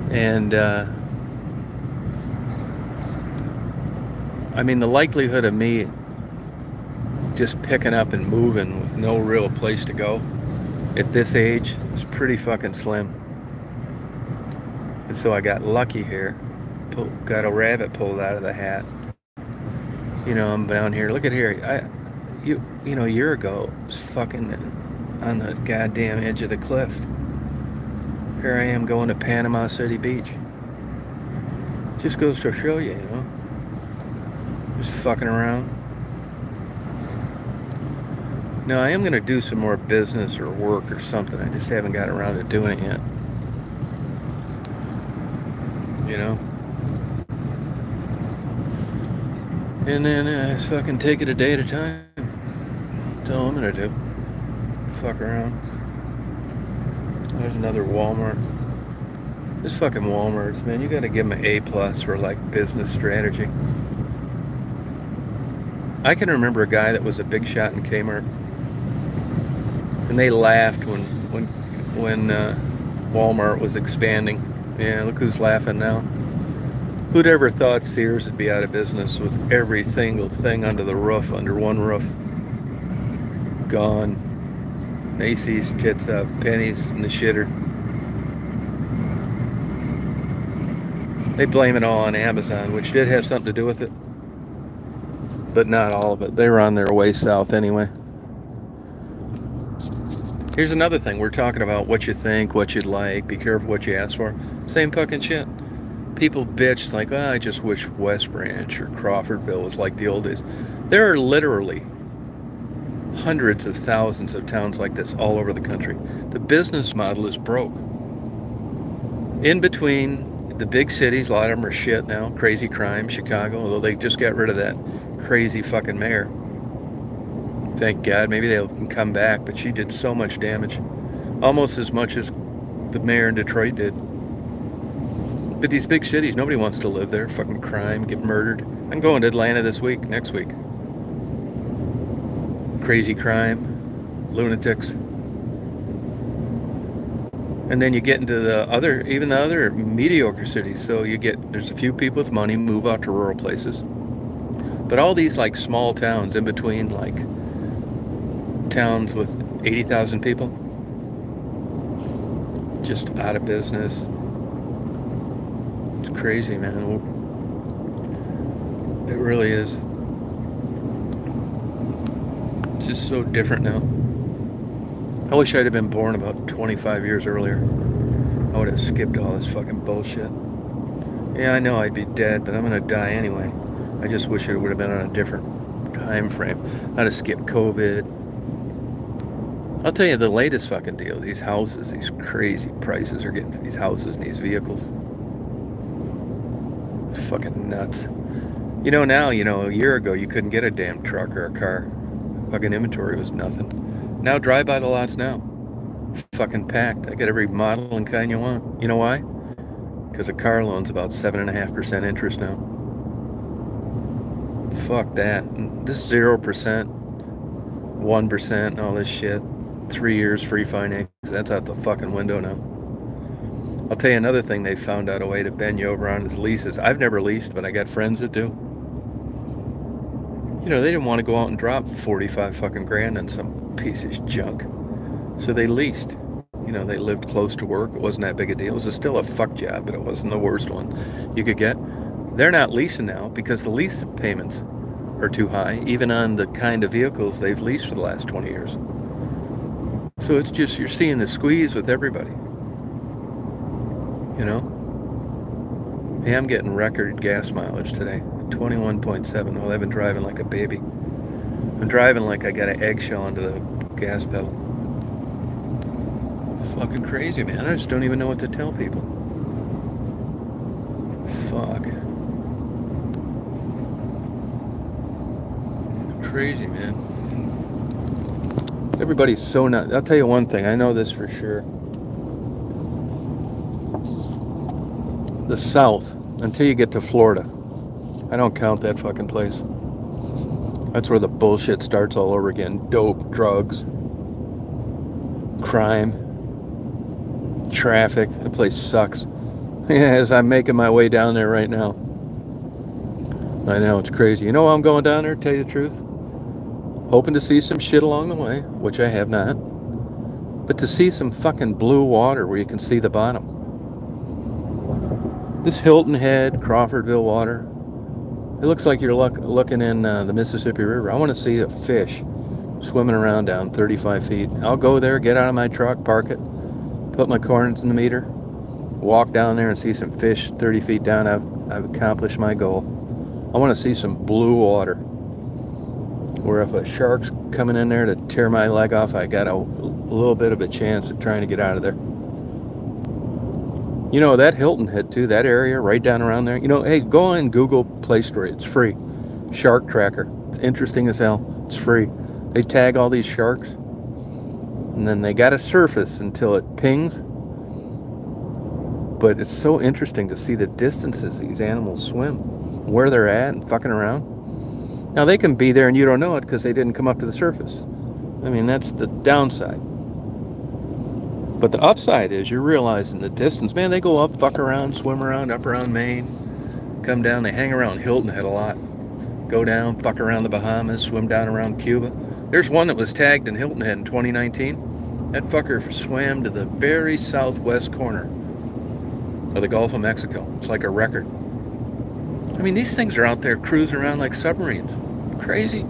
And, I mean, the likelihood of me just picking up and moving with no real place to go at this age is pretty fucking slim. And so I got lucky here. Got a rabbit pulled out of the hat. You know, I'm down here. Look at here. You know, a year ago, I was fucking on the goddamn edge of the cliff. Here I am going to Panama City Beach. Just goes to show you, you know. Just fucking around. Now, I am going to do some more business or work or something. I just haven't got around to doing it yet. You know? And then I fucking take it a day at a time. That's all I'm gonna do. Fuck around. There's another Walmart. This fucking Walmarts, man, you gotta give them an A+ for like business strategy. I can remember a guy that was a big shot in Kmart, and they laughed when Walmart was expanding. Yeah, look who's laughing now. Who'd ever thought Sears would be out of business with every single thing under the roof, under one roof? Gone. Macy's, tits up, pennies in the shitter. They blame it all on Amazon, which did have something to do with it. But not all of it. They were on their way south anyway. Here's another thing. We're talking about what you think, what you'd like, be careful what you ask for. Same fucking shit. People bitch like, oh, I just wish West Branch or Crawfordville was like the old days. There are literally hundreds of thousands of towns like this all over the country. The business model is broke. In between the big cities, a lot of them are shit now. Crazy crime, Chicago, although they just got rid of that crazy fucking mayor. Thank God, maybe they can come back, but she did so much damage. Almost as much as the mayor in Detroit did. But these big cities, nobody wants to live there. Fucking crime, get murdered. I'm going to Atlanta next week. Crazy crime, lunatics. And then you get into the other mediocre cities. So there's a few people with money move out to rural places. But all these like small towns in between, like towns with 80,000 people, just out of business. It's crazy, man. It really is. It's just so different now. I wish I'd have been born about 25 years earlier. I would have skipped all this fucking bullshit. Yeah, I know I'd be dead, but I'm gonna die anyway. I just wish it would have been on a different time frame. I'd have skipped COVID. I'll tell you the latest fucking deal. These houses, these crazy prices are getting for these houses and these vehicles. It's fucking nuts. Now, a year ago you couldn't get a damn truck or a car. Fucking inventory was nothing. Now drive by the lots now. Fucking packed. I got every model and kind you want. You know why? Because a car loan's about 7.5% interest now. Fuck that. This 0%, 1%, all this shit. 3 years free finance. That's out the fucking window now. I'll tell you another thing they found out a way to bend you over on is leases. I've never leased, but I got friends that do. They didn't want to go out and drop 45 fucking grand on some piece of junk. So they leased. They lived close to work. It wasn't that big a deal. It was still a fuck job, but it wasn't the worst one you could get. They're not leasing now because the lease payments are too high, even on the kind of vehicles they've leased for the last 20 years. So it's just, you're seeing the squeeze with everybody. Hey, I'm getting record gas mileage today. 21.7. Well, I've been driving like a baby. I'm driving like I got an eggshell onto the gas pedal. It's fucking crazy, man. I just don't even know what to tell people. Fuck. Crazy, man. Everybody's so not. I'll tell you one thing. I know this for sure. The South, until you get to Florida, I don't count that fucking place. That's where the bullshit starts all over again. Dope, drugs, crime, traffic. That place sucks. Yeah, as I'm making my way down there right now. I know, it's crazy. You know why I'm going down there, to tell you the truth? Hoping to see some shit along the way, which I have not. But to see some fucking blue water where you can see the bottom. This Hilton Head, Crawfordville water, it looks like you're looking in the Mississippi River. I want to see a fish swimming around down 35 feet. I'll go there, get out of my truck, park it, put my corns in the meter, walk down there and see some fish 30 feet down. I've accomplished my goal. I want to see some blue water where if a shark's coming in there to tear my leg off, I got a little bit of a chance at trying to get out of there. That Hilton Head too, that area right down around there. Hey, go on Google Play Store. It's free. Shark Tracker. It's interesting as hell. It's free. They tag all these sharks. And then they got to surface until it pings. But it's so interesting to see the distances these animals swim. Where they're at and fucking around. Now they can be there and you don't know it because they didn't come up to the surface. I mean, that's the downside. But the upside is you're realizing the distance. Man, they go up, fuck around, swim around, up around Maine, come down. They hang around Hilton Head a lot. Go down, fuck around the Bahamas, swim down around Cuba. There's one that was tagged in Hilton Head in 2019. That fucker swam to the very southwest corner of the Gulf of Mexico. It's like a record. I mean, these things are out there cruising around like submarines. Crazy.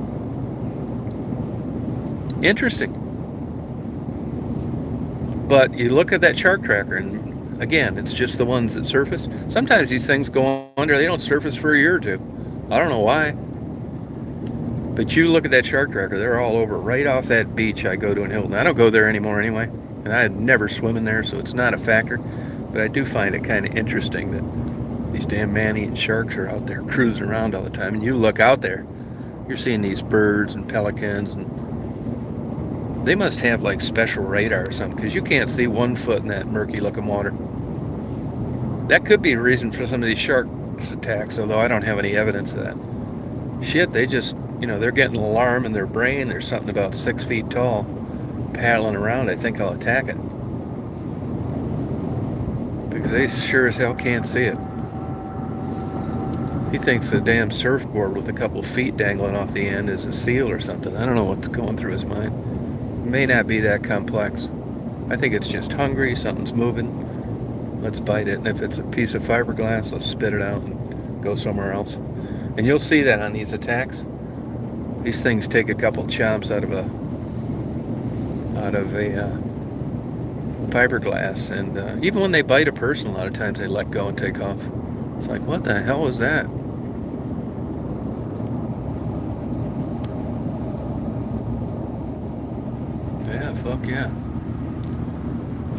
Interesting. But you look at that shark tracker, and again, it's just the ones that surface. Sometimes these things go under, they don't surface for a year or two. I don't know why. But you look at that shark tracker, they're all over, right off that beach I go to in Hilton. I don't go there anymore anyway, and I never swim in there, so it's not a factor. But I do find it kind of interesting that these damn man-eating sharks are out there cruising around all the time. And you look out there, you're seeing these birds and pelicans, and they must have like special radar or something, because you can't see 1 foot in that murky looking water. That could be a reason for some of these shark attacks, although I don't have any evidence of that. Shit, they just, they're getting an alarm in their brain. There's something about 6 feet tall paddling around. I think I'll attack it. Because they sure as hell can't see it. He thinks a damn surfboard with a couple feet dangling off the end is a seal or something. I don't know what's going through his mind. It may not be that complex. I think it's just hungry, something's moving. Let's bite it. And if it's a piece of fiberglass, let's spit it out and go somewhere else. And you'll see that on these attacks. These things take a couple chomps out of a fiberglass, and even when they bite a person, a lot of times they let go and take off. It's like, what the hell was that? Yeah, fuck yeah.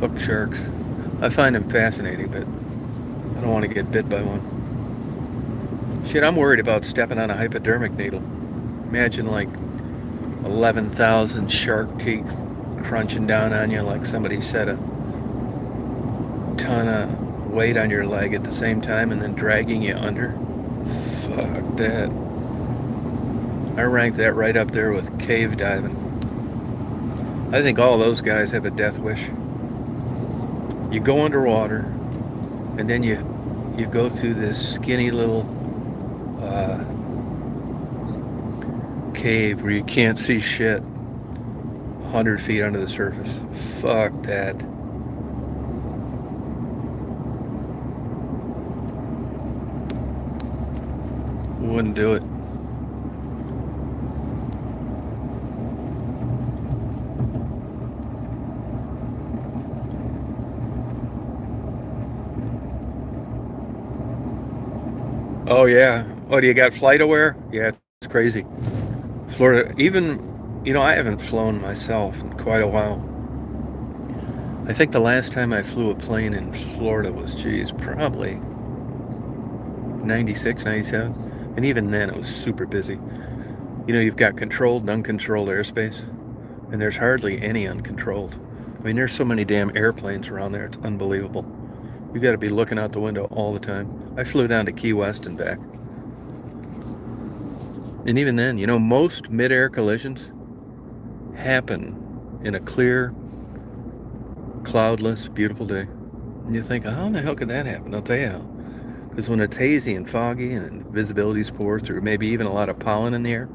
Fuck sharks. I find them fascinating, but I don't want to get bit by one. Shit, I'm worried about stepping on a hypodermic needle. Imagine like 11,000 shark teeth crunching down on you like somebody set a ton of weight on your leg at the same time and then dragging you under. Fuck that. I rank that right up there with cave diving. I think all those guys have a death wish. You go underwater, and then you go through this skinny little cave where you can't see shit 100 feet under the surface. Fuck that. Wouldn't do it. Oh yeah. Oh, do you got flight aware? Yeah, it's crazy. Florida, even, I haven't flown myself in quite a while. I think the last time I flew a plane in Florida was, probably 96, 97. And even then it was super busy. You've got controlled and uncontrolled airspace, and there's hardly any uncontrolled. I mean, there's so many damn airplanes around there, it's unbelievable. You got to be looking out the window all the time. I flew down to Key West and back. And even then, most mid-air collisions happen in a clear, cloudless, beautiful day. And you think, how the hell could that happen? I'll tell you how. Because when it's hazy and foggy and visibility's poor through maybe even a lot of pollen in the air,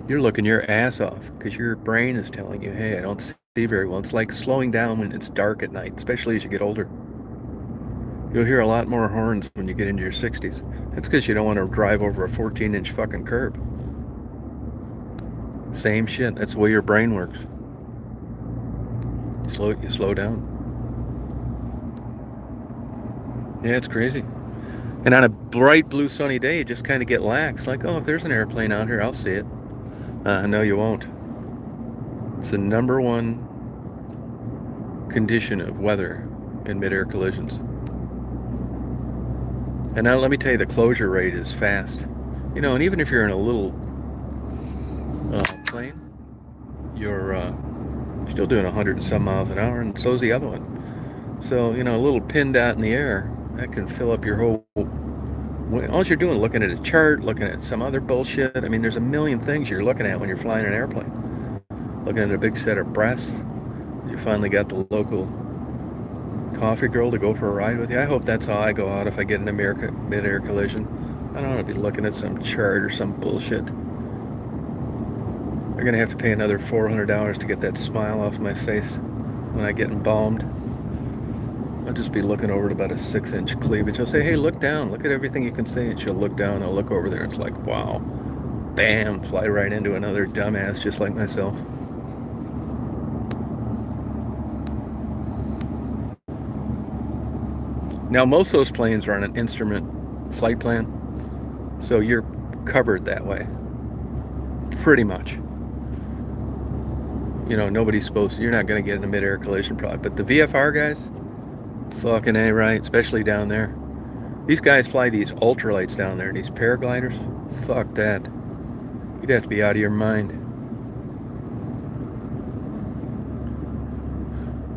you're looking your ass off because your brain is telling you, hey, I don't see very well. It's like slowing down when it's dark at night, especially as you get older. You'll hear a lot more horns when you get into your 60s. That's because you don't want to drive over a 14-inch fucking curb. Same shit. That's the way your brain works. You slow down. Yeah, it's crazy. And on a bright blue sunny day, you just kind of get lax. Like, oh, if there's an airplane out here, I'll see it. No, you won't. It's the number one condition of weather in mid-air collisions. And now let me tell you, the closure rate is fast. And even if you're in a little plane, you're still doing 100 and some miles an hour, and so's the other one. So, a little pin dot in the air, that can fill up your whole... All you're doing is looking at a chart, looking at some other bullshit. I mean, there's a million things you're looking at when you're flying an airplane. Looking at a big set of breasts. You finally got the local coffee girl to go for a ride with you. I hope that's how I go out if I get in a mid-air collision. I don't want to be looking at some chart or some bullshit. They're going to have to pay another $400 to get that smile off my face when I get embalmed. I'll just be looking over at about a 6-inch cleavage. I'll say, hey, look down. Look at everything you can see. And she'll look down. I'll look over there. It's like, wow. Bam. Fly right into another dumbass just like myself. Now, most of those planes are on an instrument flight plan. So you're covered that way. Pretty much. Nobody's supposed to. You're not going to get in a mid-air collision probably. But the VFR guys... Fucking A, right? Especially down there. These guys fly these ultralights down there, these paragliders. Fuck that. You'd have to be out of your mind.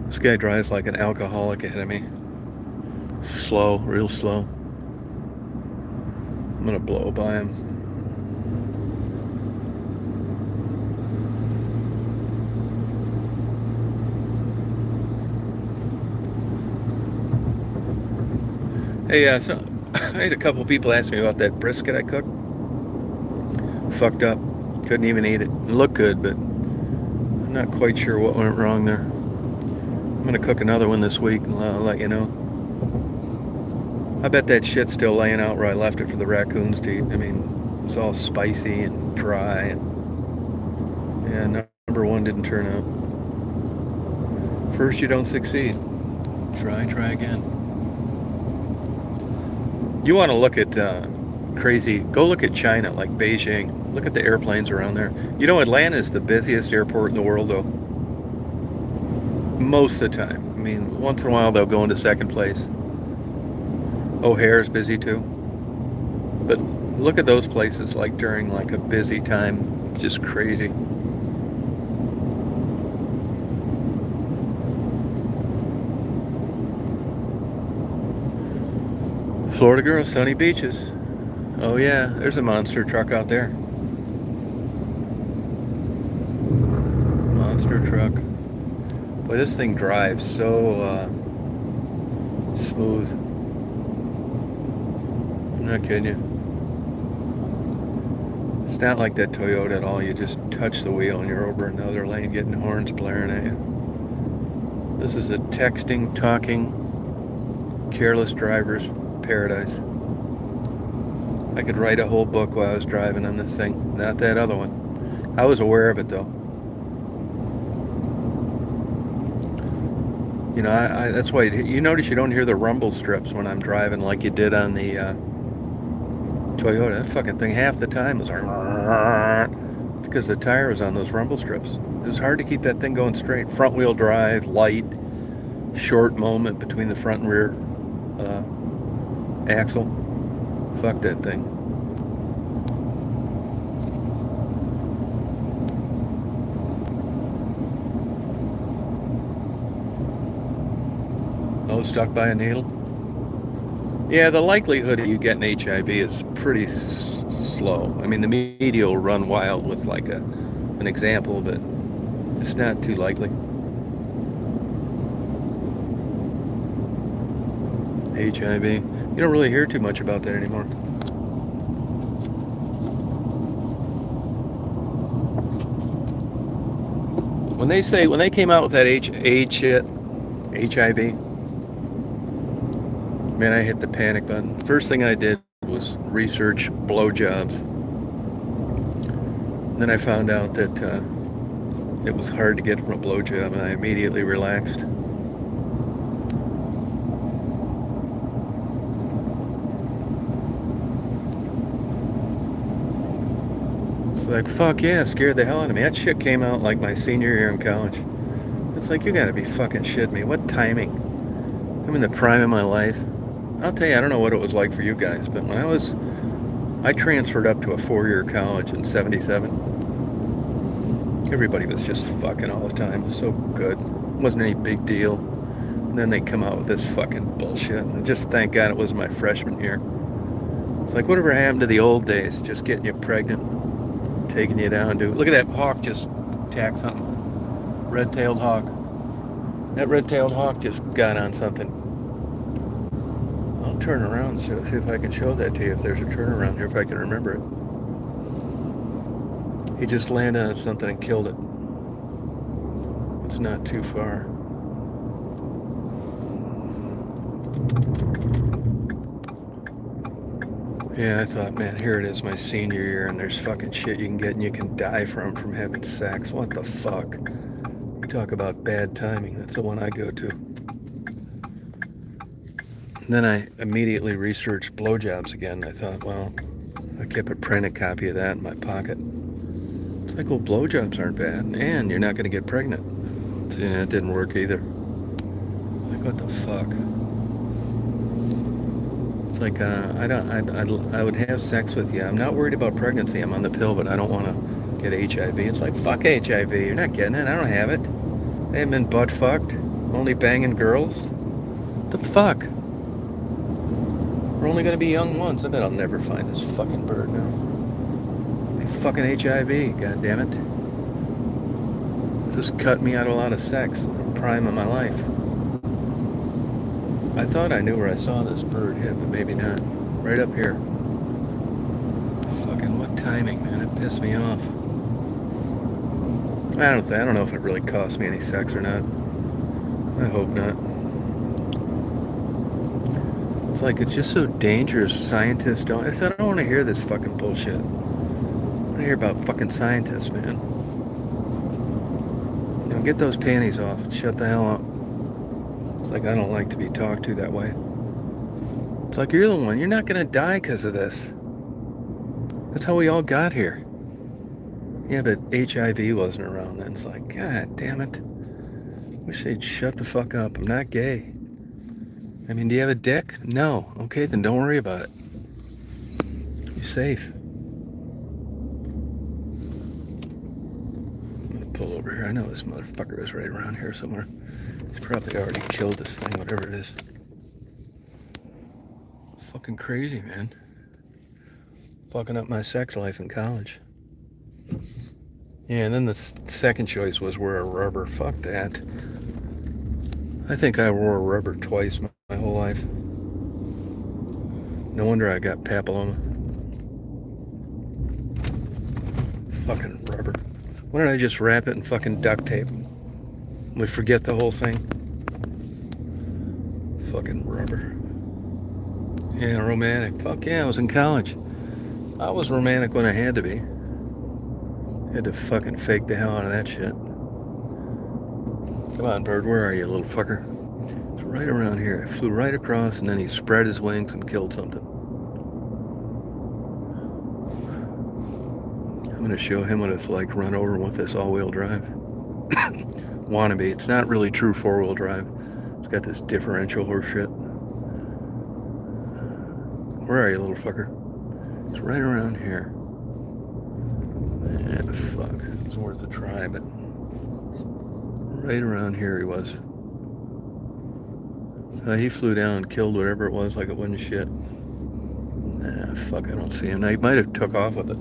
This guy drives like an alcoholic ahead of me. Slow, real slow. I'm gonna blow by him. Hey, so I had a couple people ask me about that brisket I cooked. Fucked up. Couldn't even eat it. It looked good, but I'm not quite sure what went wrong there. I'm gonna cook another one this week and I'll let you know. I bet that shit's still laying out where I left it for the raccoons to eat. I mean, it's all spicy and dry. And yeah, number one didn't turn out. First, you don't succeed. Try again. You want to look at crazy, go look at China, like Beijing. Look at the airplanes around there. You know, Atlanta is the busiest airport in the world, though. Most of the time. I mean, once in a while they'll go into second place. O'Hare's busy too. But look at those places like during like a busy time. It's just crazy. Florida girl, sunny beaches. Oh yeah, there's a monster truck out there. Monster truck. Boy, this thing drives so smooth. I'm not kidding you. It's not like that Toyota at all. You just touch the wheel and you're over another lane getting horns blaring at you. This is a texting, talking, careless driver's paradise. I could write a whole book while I was driving on this thing. Not that other one. I was aware of it though. You know, I that's why you notice you don't hear the rumble strips when I'm driving like you did on the Toyota. That fucking thing half the time was like, it's because the tire was on those rumble strips. It was hard to keep that thing going straight. Front wheel drive, light, short moment between the front and rear axle. Fuck that thing. Oh, stuck by a needle? Yeah, the likelihood of you getting HIV is pretty slow. I mean, the media will run wild with like an example, but it's not too likely. HIV. You don't really hear too much about that anymore. When they came out with that AIDS shit, HIV, man, I hit the panic button. First thing I did was research blowjobs. Then I found out that it was hard to get from a blowjob, and I immediately relaxed. It's like, fuck yeah, scared the hell out of me. That shit came out like my senior year in college. It's like, you gotta be fucking shitting me. What timing? I'm in the prime of my life. I'll tell you, I don't know what it was like for you guys, but when I transferred up to a 4-year college in 77. Everybody was just fucking all the time. It was so good. It wasn't any big deal. And then they come out with this fucking bullshit. And just thank God it was my freshman year. It's like, whatever happened to the old days? Just getting you pregnant, taking you down to... Look at that hawk just attack something. Red-tailed hawk. That red-tailed hawk just got on something. I'll turn around so see if I can show that to you, if there's a turnaround here, if I can remember it. He just landed on something and killed it. It's not too far. Yeah, I thought, man, here it is, my senior year, and there's fucking shit you can get and you can die from having sex. What the fuck? You talk about bad timing. That's the one I go to. And then I immediately researched blowjobs again. I thought, well, I kept a printed copy of that in my pocket. It's like, well, blowjobs aren't bad, and you're not going to get pregnant. So, yeah, it didn't work either. Like, what the fuck? It's like, I would have sex with you. I'm not worried about pregnancy. I'm on the pill, but I don't want to get HIV. It's like, fuck HIV. You're not getting it. I don't have it. I haven't been butt fucked. Only banging girls. What the fuck? only going to be young once. I bet I'll never find this fucking bird now. Fucking HIV, god damn it. This has cut me out of a lot of sex in the prime of my life. I thought I knew where I saw this bird hit, but maybe not. Right up here. Fucking what timing, man. It pissed me off. I don't know if it really cost me any sex or not. I hope not. It's like, it's just so dangerous. Scientists don't... I don't want to hear this fucking bullshit. I want to hear about fucking scientists, man. You know, get those panties off and shut the hell up. It's like, I don't like to be talked to that way. It's like, you're the one. You're not going to die because of this. That's how we all got here. Yeah, but HIV wasn't around then. It's like, god damn it. Wish they'd shut the fuck up. I'm not gay. I mean, do you have a dick? No. Okay, then don't worry about it. You're safe. I'm gonna pull over here. I know this motherfucker is right around here somewhere. He's probably already killed this thing, whatever it is. Fucking crazy, man. Fucking up my sex life in college. Yeah, and then the second choice was wear a rubber. Fuck that. I think I wore a rubber twice my whole life. No wonder I got papilloma. Fucking rubber. Why don't I just wrap it in fucking duct tape? We forget the whole thing. Fucking rubber. Yeah, romantic. Fuck yeah, I was in college. I was romantic when I had to be. Had to fucking fake the hell out of that shit. Come on, bird, where are you, little fucker? It's right around here. I flew right across, and then he spread his wings and killed something. I'm gonna show him what it's like run over with this all-wheel drive. Wannabe. It's not really true four-wheel drive. It's got this differential horse shit. Where are you, little fucker? It's right around here. Yeah, fuck. It's worth a try, but right around here he was. He flew down and killed whatever it was like it wasn't shit. Nah, fuck, I don't see him. Now, he might have took off with it.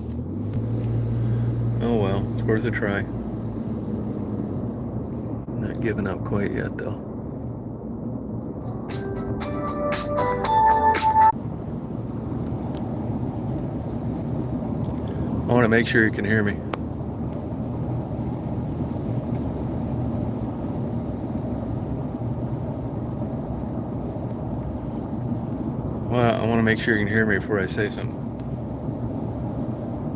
Oh well, it's worth a try. Not giving up quite yet, though. I want to make sure you can hear me. Well, I want to make sure you can hear me before I say something.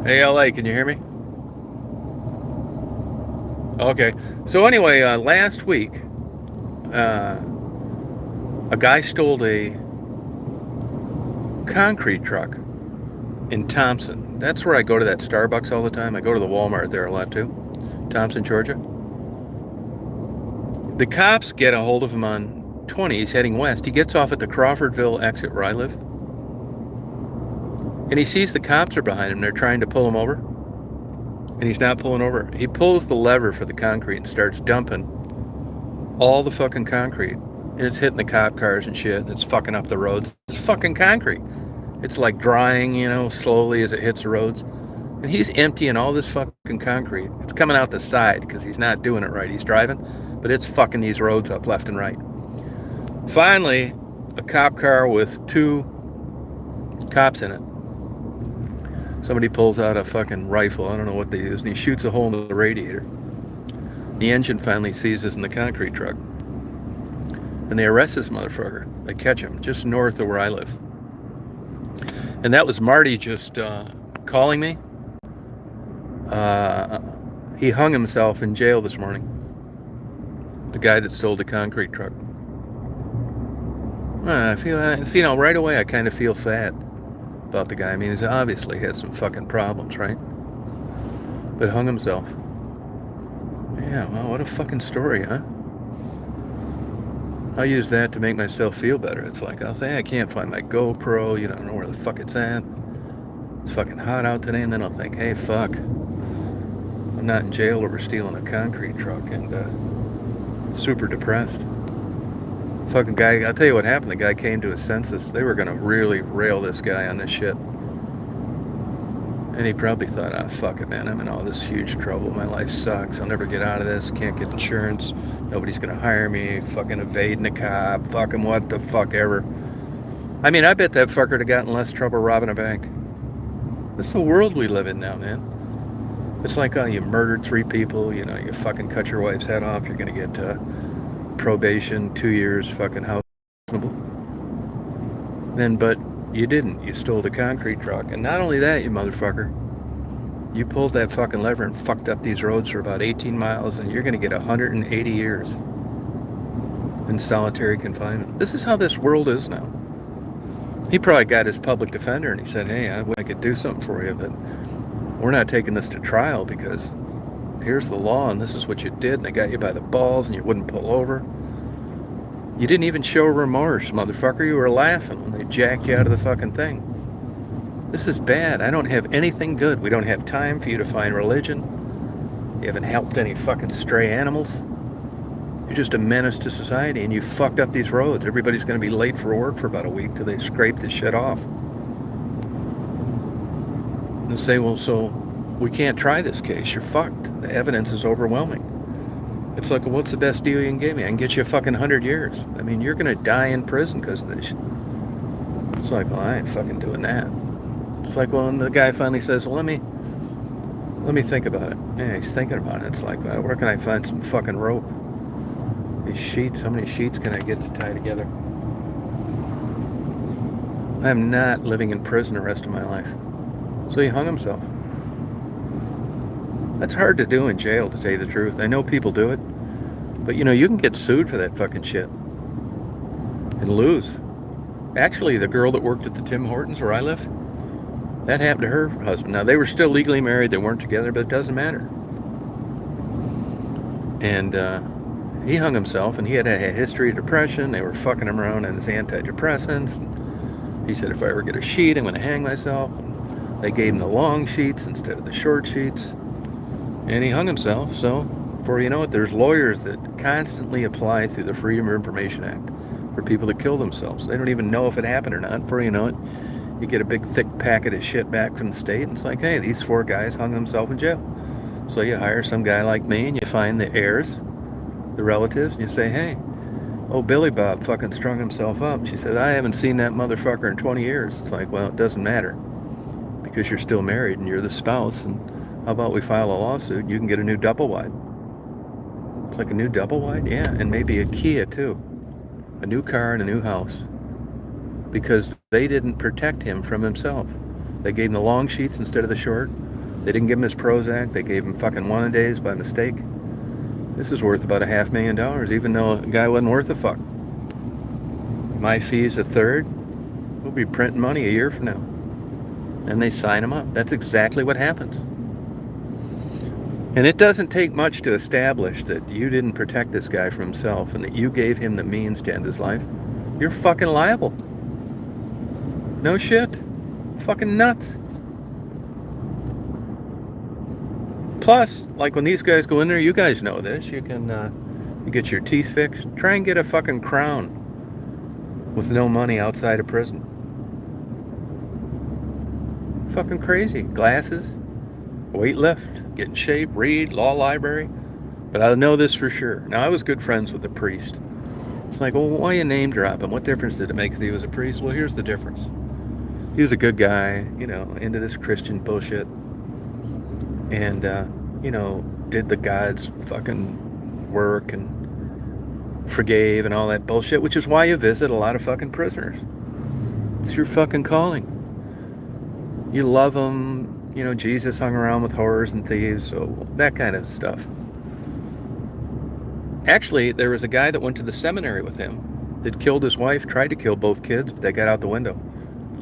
Hey, LA, can you hear me? Okay. So anyway, last week, a guy stole a concrete truck in Thompson. That's where I go to that Starbucks all the time. I go to the Walmart there a lot too. Thompson, Georgia. The cops get a hold of him on 20. He's heading west. He gets off at the Crawfordville exit where I live. And he sees the cops are behind him. They're trying to pull him over. And he's not pulling over. He pulls the lever for the concrete and starts dumping all the fucking concrete. And it's hitting the cop cars and shit. And it's fucking up the roads. It's fucking concrete. It's like drying, you know, slowly as it hits the roads. And he's emptying all this fucking concrete. It's coming out the side because he's not doing it right. He's driving, but it's fucking these roads up left and right. Finally, a cop car with 2 cops in it. Somebody pulls out a fucking rifle. I don't know what they use. And he shoots a hole in the radiator. The engine finally seizes in the concrete truck. And they arrest this motherfucker. They catch him just north of where I live. And that was Marty just calling me. He hung himself in jail this morning. The guy that stole the concrete truck. I feel, you know, right away I kind of feel sad about the guy. I mean, he's obviously had some fucking problems, right? But hung himself. Yeah, well, what a fucking story, huh? I'll use that to make myself feel better. It's like, I'll say, I can't find my GoPro, you don't know where the fuck it's at. It's fucking hot out today, and then I'll think, hey, fuck. I'm not in jail over stealing a concrete truck, and super depressed. Fucking guy, I'll tell you what happened. The guy came to his senses. They were gonna really rail this guy on this shit. And he probably thought, ah, fuck it, man. I'm in all this huge trouble. My life sucks. I'll never get out of this. Can't get insurance. Nobody's gonna hire me. Fucking evading the cop. Fucking what the fuck ever. I mean, I bet that fucker would have gotten less trouble robbing a bank. That's the world we live in now, man. It's like, oh, you murdered 3 people. You know, you fucking cut your wife's head off. You're gonna get probation, 2 years, fucking house. Then, but you didn't. You stole the concrete truck. And not only that, you motherfucker, you pulled that fucking lever and fucked up these roads for about 18 miles, and you're going to get 180 years in solitary confinement. This is how this world is now. He probably got his public defender and he said, hey, I could do something for you, but we're not taking this to trial because here's the law and this is what you did, and they got you by the balls and you wouldn't pull over. You didn't even show remorse, motherfucker. You were laughing when they jacked you out of the fucking thing. This is bad. I don't have anything good. We don't have time for you to find religion. You haven't helped any fucking stray animals. You're just a menace to society, and you fucked up these roads. Everybody's going to be late for work for about a week till they scrape this shit off. They'll say, well, so we can't try this case. You're fucked. The evidence is overwhelming. It's like, well, what's the best deal you can give me? I can get you a fucking 100 years. I mean, you're going to die in prison because of this. It's like, well, I ain't fucking doing that. It's like, well, and the guy finally says, well, let me think about it. Yeah, he's thinking about it. It's like, well, where can I find some fucking rope? These sheets, how many sheets can I get to tie together? I'm not living in prison the rest of my life. So he hung himself. That's hard to do in jail, to tell you the truth. I know people do it. But, you know, you can get sued for that fucking shit. And lose. Actually, the girl that worked at the Tim Hortons where I live, that happened to her husband. Now, they were still legally married. They weren't together, but it doesn't matter. And he hung himself, and he had a history of depression. They were fucking him around on his antidepressants. And he said, if I ever get a sheet, I'm going to hang myself. And they gave him the long sheets instead of the short sheets. And he hung himself. So, before you know it, there's lawyers that constantly apply through the Freedom of Information Act for people that kill themselves. They don't even know if it happened or not. Before you know it, you get a big thick packet of shit back from the state, and it's like, hey, these 4 guys hung themselves in jail. So you hire some guy like me, and you find the heirs, the relatives, and you say, hey, oh, Billy Bob fucking strung himself up. She said, I haven't seen that motherfucker in 20 years. It's like, well, it doesn't matter because you're still married and you're the spouse, and how about we file a lawsuit? You can get a new double wide. It's like a new double wide? Yeah, and maybe a Kia too. A new car and a new house. Because they didn't protect him from himself. They gave him the long sheets instead of the short. They didn't give him his Prozac. They gave him fucking one-a-days by mistake. This is worth about $500,000, even though the guy wasn't worth a fuck. My fee's a third. We'll be printing money a year from now. And they sign him up. That's exactly what happens. And it doesn't take much to establish that you didn't protect this guy from himself and that you gave him the means to end his life. You're fucking liable. No shit. Fucking nuts. Plus, like when these guys go in there, you guys know this, you can you get your teeth fixed. Try and get a fucking crown with no money outside of prison. Fucking crazy. Glasses, weight lift, get in shape, read, law library. But I know this for sure. Now, I was good friends with a priest. It's like, well, why you name drop him? What difference did it make because he was a priest? Well, here's the difference. He was a good guy, you know, into this Christian bullshit. And, you know, did the God's fucking work and forgave and all that bullshit, which is why you visit a lot of fucking prisoners. It's your fucking calling. You love them. You know, Jesus hung around with whores and thieves, so that kind of stuff. Actually, there was a guy that went to the seminary with him that killed his wife, tried to kill both kids, but they got out the window.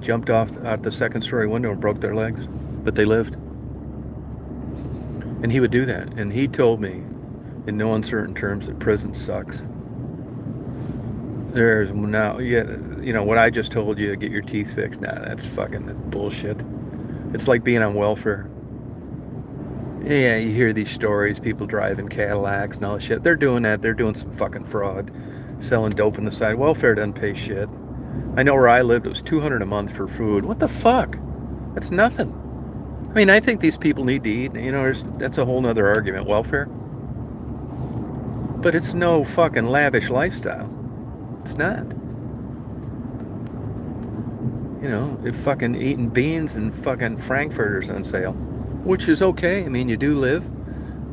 Jumped off out the second-story window and broke their legs, but they lived. And he would do that. And he told me, in no uncertain terms, that prison sucks. There's now, you know, what I just told you, get your teeth fixed. Nah, that's fucking bullshit. It's like being on welfare. Yeah, you hear these stories, people driving Cadillacs and all that shit. They're doing that. They're doing some fucking fraud. selling dope on the side. Welfare doesn't pay shit. I know where I lived, it was $200 a month for food. What the fuck? That's nothing. I mean, I think these people need to eat. You know, that's a whole nother argument, welfare. But it's no fucking lavish lifestyle. It's not. You know, if fucking eating beans and fucking frankfurters on sale, which is okay. I mean, you do live,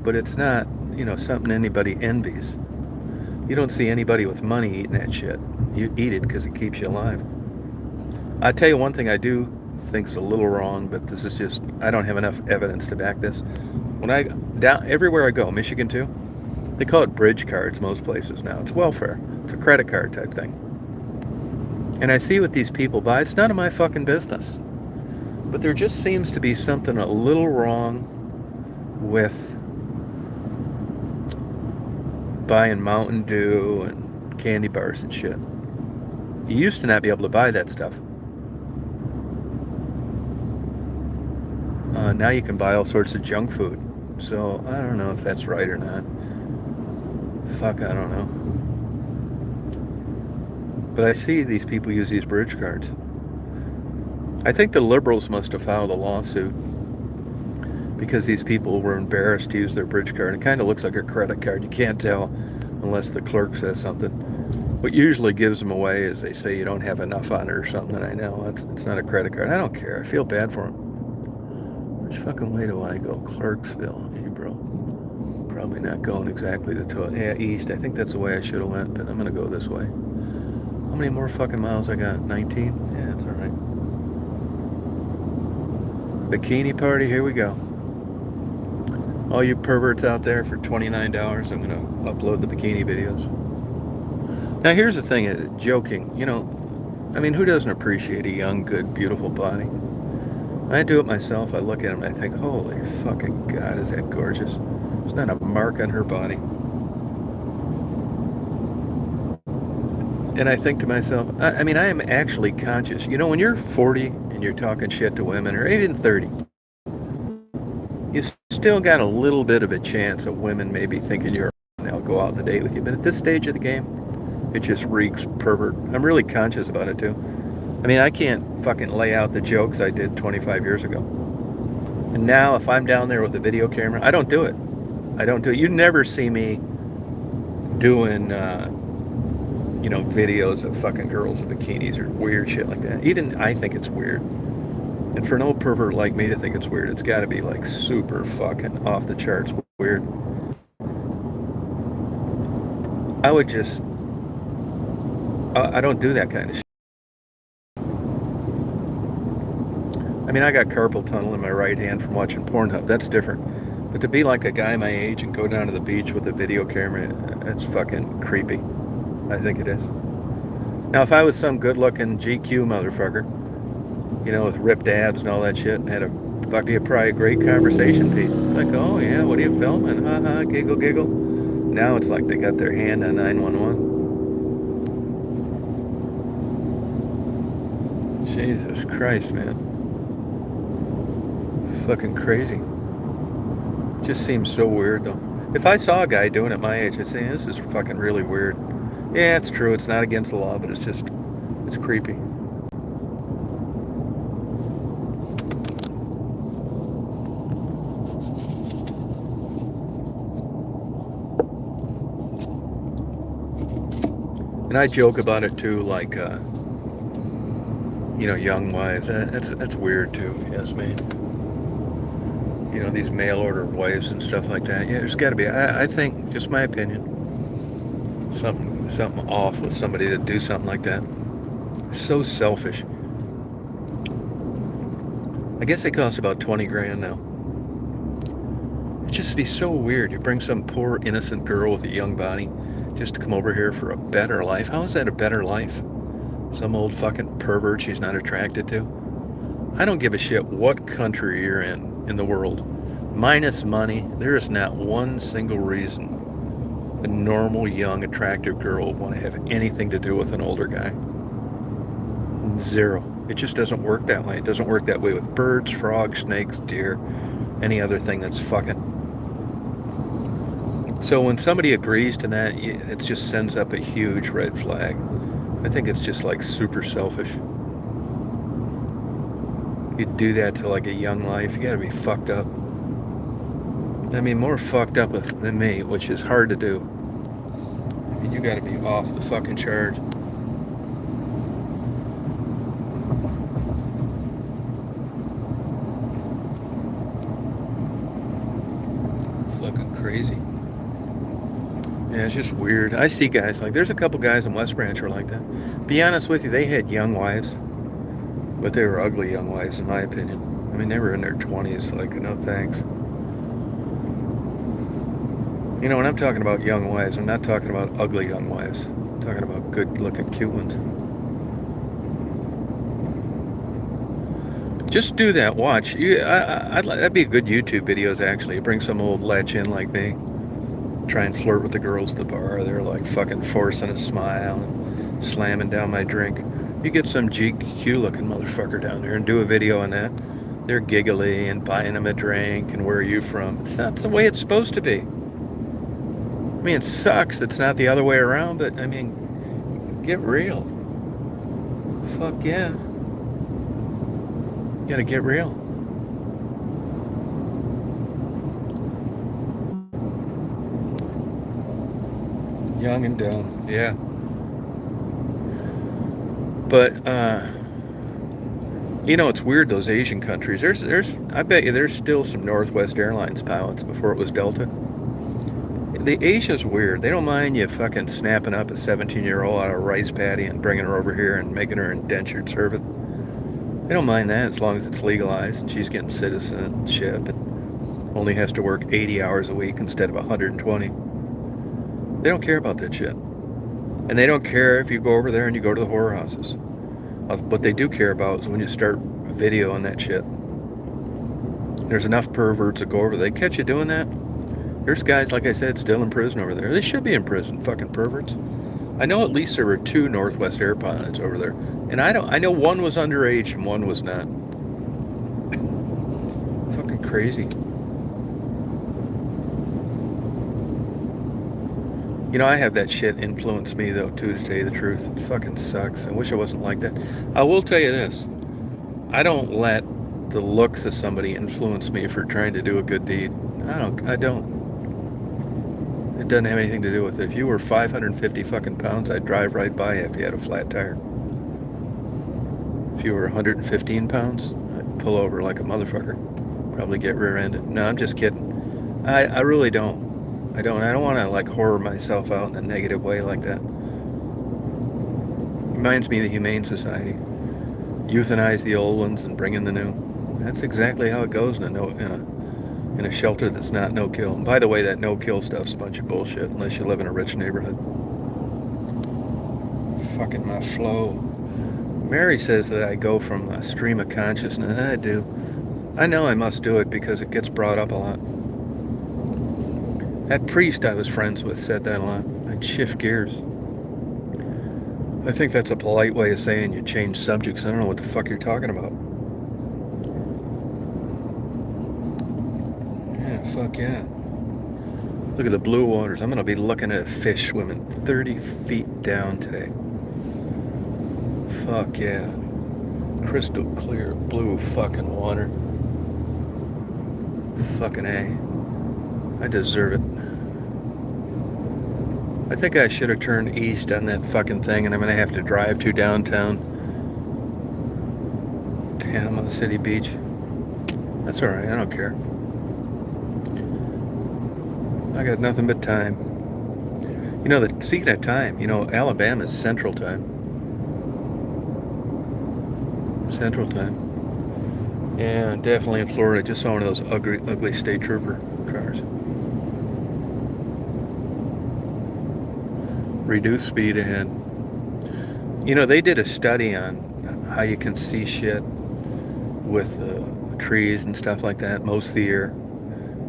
but it's not, you know, something anybody envies. You don't see anybody with money eating that shit. You eat it because it keeps you alive. I tell you one thing I do think's a little wrong, but this is just, I don't have enough evidence to back this. When I, down everywhere I go, Michigan too, they call it bridge cards most places now. It's welfare. It's a credit card type thing. And I see what these people buy. It's none of my fucking business. But there just seems to be something a little wrong with buying Mountain Dew and candy bars and shit. You used to not be able to buy that stuff. Now you can buy all sorts of junk food. So I don't know if that's right or not. Fuck, I don't know. But I see these people use these bridge cards. I think the liberals must have filed a lawsuit because these people were embarrassed to use their bridge card. It kind of looks like a credit card. You can't tell unless the clerk says something. What usually gives them away is they say you don't have enough on it or something. And I know it's not a credit card. I don't care. I feel bad for them. Which fucking way do I go? Clarksville, April. Probably not going exactly the toilet. Yeah, east. I think that's the way I should have went, but I'm gonna go this way. How many more fucking miles I got? 19? Yeah, it's alright. Bikini party, here we go. All you perverts out there, for $29, I'm gonna upload the bikini videos. Now here's the thing, joking, you know, I mean, who doesn't appreciate a young, good, beautiful body? I do it myself. I look at him and I think, holy fucking God, is that gorgeous. There's not a mark on her body. And I think to myself, I mean, I am actually conscious. You know, when you're 40 and you're talking shit to women, or even 30, you still got a little bit of a chance of women maybe thinking you're, and they'll go out on a date with you. But at this stage of the game, it just reeks pervert. I'm really conscious about it too. I mean, I can't fucking lay out the jokes I did 25 years ago. And now if I'm down there with a video camera, I don't do it. I don't do it. You never see me doing, you know, videos of fucking girls in bikinis or weird shit like that. Even I think it's weird. And for an old pervert like me to think it's weird, it's got to be like super fucking off the charts weird. I would just, I don't do that kind of shit. I mean, I got carpal tunnel in my right hand from watching Pornhub. That's different. But to be like a guy my age and go down to the beach with a video camera, that's fucking creepy. I think it is. Now, if I was some good-looking GQ motherfucker, you know, with ripped abs and all that shit, and had a fucking probably a great conversation piece. It's like, oh yeah, what are you filming? Ha ha, giggle, giggle. Now it's like they got their hand on 911. Jesus Christ, man. Fucking crazy. Just seems so weird though. If I saw a guy doing it my age, I'd say, this is fucking really weird. Yeah, it's true, it's not against the law, but it's just, it's creepy. And I joke about it too, like, you know, young wives. That's weird too, if you ask me. You know, these mail order wives and stuff like that. Yeah, there's got to be. I think, just my opinion, something off with somebody to do something like that. So selfish. I guess they cost about 20 grand now. It'd just be so weird. You bring some poor innocent girl with a young body just to come over here for a better life. How is that a better life? Some old fucking pervert she's not attracted to. I don't give a shit what country you're in the world. Minus money, there is not one single reason a normal, young, attractive girl would want to have anything to do with an older guy. Zero. It just doesn't work that way. It doesn't work that way with birds, frogs, snakes, deer, any other thing that's fucking. So when somebody agrees to that, it just sends up a huge red flag. I think it's just like super selfish. You do that to like a young life, you gotta be fucked up. I mean, more fucked up than me, which is hard to do. I mean, you gotta be off the fucking chart. Fucking crazy. Yeah, it's just weird. I see guys like, there's a couple guys in West Branch who are like that. Be honest with you, they had young wives, but they were ugly young wives, in my opinion. I mean, they were in their 20s, like, no thanks. You know, when I'm talking about young wives, I'm not talking about ugly young wives. I'm talking about good-looking, cute ones. Just do that. Watch. That'd be a good YouTube videos, actually. Bring some old lech in like me. Try and flirt with the girls at the bar. They're like fucking forcing a smile and slamming down my drink. You get some GQ-looking motherfucker down there and do a video on that. They're giggly and buying them a drink and where are you from? It's not the way it's supposed to be. I mean, it sucks. It's not the other way around, but I mean, get real. Fuck yeah. You gotta get real. Young and dumb, yeah. But you know, it's weird, those Asian countries. I bet you there's still some Northwest Airlines pilots before it was Delta. The Asia's weird. They don't mind you fucking snapping up a 17-year-old out of a rice paddy and bringing her over here and making her indentured servant. They don't mind that as long as it's legalized and she's getting citizenship and only has to work 80 hours a week instead of 120. They don't care about that shit. And they don't care if you go over there and you go to the whorehouses. What they do care about is when you start videoing that shit. There's enough perverts that go over there. They catch you doing that. There's guys, like I said, still in prison over there. They should be in prison, fucking perverts. I know at least there were 2 Northwest Air pilots over there. And I know one was underage and one was not. Fucking crazy. You know, I have that shit influence me, though, too, to tell you the truth. It fucking sucks. I wish I wasn't like that. I will tell you this. I don't let the looks of somebody influence me for trying to do a good deed. I don't. It doesn't have anything to do with it. If you were 550 fucking pounds, I'd drive right by you if you had a flat tire. If you were 115 pounds, I'd pull over like a motherfucker. Probably get rear-ended. No, I'm just kidding. I really don't. I don't want to like horror myself out in a negative way like that. Reminds me of the Humane Society. Euthanize the old ones and bring in the new. That's exactly how it goes in a shelter that's not no-kill. And by the way, that no-kill stuff's a bunch of bullshit unless you live in a rich neighborhood. Fucking my flow. Mary says that I go from a stream of consciousness. I do. I know I must do it because it gets brought up a lot. That priest I was friends with said that a lot. I'd shift gears. I think that's a polite way of saying you change subjects. I don't know what the fuck you're talking about. Yeah, fuck yeah. Look at the blue waters. I'm going to be looking at a fish swimming 30 feet down today. Fuck yeah. Crystal clear blue fucking water. Fucking A. I deserve it. I think I should have turned east on that fucking thing, and I'm going to have to drive to downtown Panama City Beach. That's alright, I don't care. I got nothing but time. You know, speaking of time, you know, Alabama's Central Time. Central Time. Yeah, definitely in Florida. Just saw one of those ugly state trooper cars. Reduce speed ahead. You know, they did a study on how you can see shit with trees and stuff like that most of the year.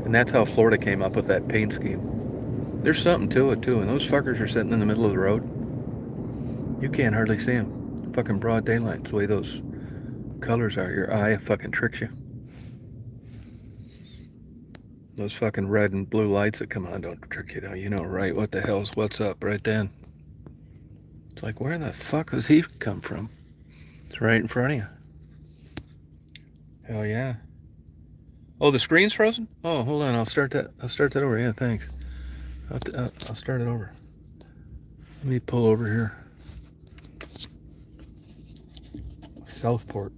And that's how Florida came up with that paint scheme. There's something to it, too. And those fuckers are sitting in the middle of the road. You can't hardly see them. Fucking broad daylight. It's the way those colors are. Your eye fucking tricks you. Those fucking red and blue lights that come on don't trick you though. You know right what the hell's what's up right then. It's like, where the fuck does he come from? It's right in front of you. Hell yeah. Oh, the screen's frozen? Oh, hold on. I'll start that over. Yeah, thanks. I'll start it over. Let me pull over here. Southport.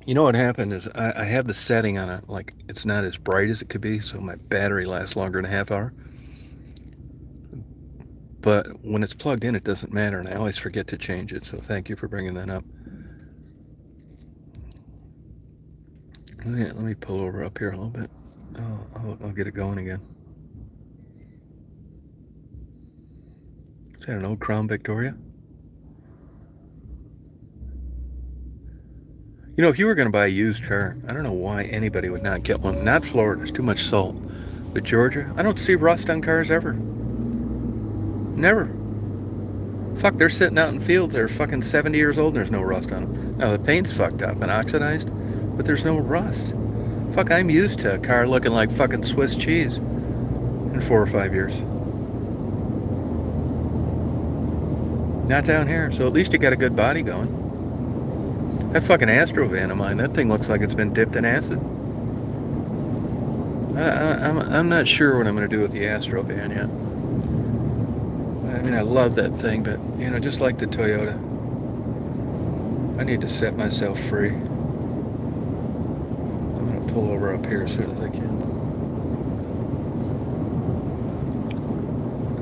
You know what happened is I have the setting on it, like it's not as bright as it could be, so my battery lasts longer than a half hour. But when it's plugged in, it doesn't matter, and I always forget to change it, so thank you for bringing that up. Let me pull over up here a little bit. I'll get it going again. Is that an old Crown Victoria? You know, if you were going to buy a used car, I don't know why anybody would not get one. Not Florida, there's too much salt. But Georgia, I don't see rust on cars ever. Never. Fuck, they're sitting out in fields. They're fucking 70 years old and there's no rust on them. Now, the paint's fucked up and oxidized, but there's no rust. Fuck, I'm used to a car looking like fucking Swiss cheese in 4 or 5 years. Not down here, so at least you got a good body going. That fucking Astro van of mine, that thing looks like it's been dipped in acid. I'm not sure what I'm going to do with the Astro van yet. I mean, I love that thing, but, you know, just like the Toyota, I need to set myself free. I'm going to pull over up here as soon as I can.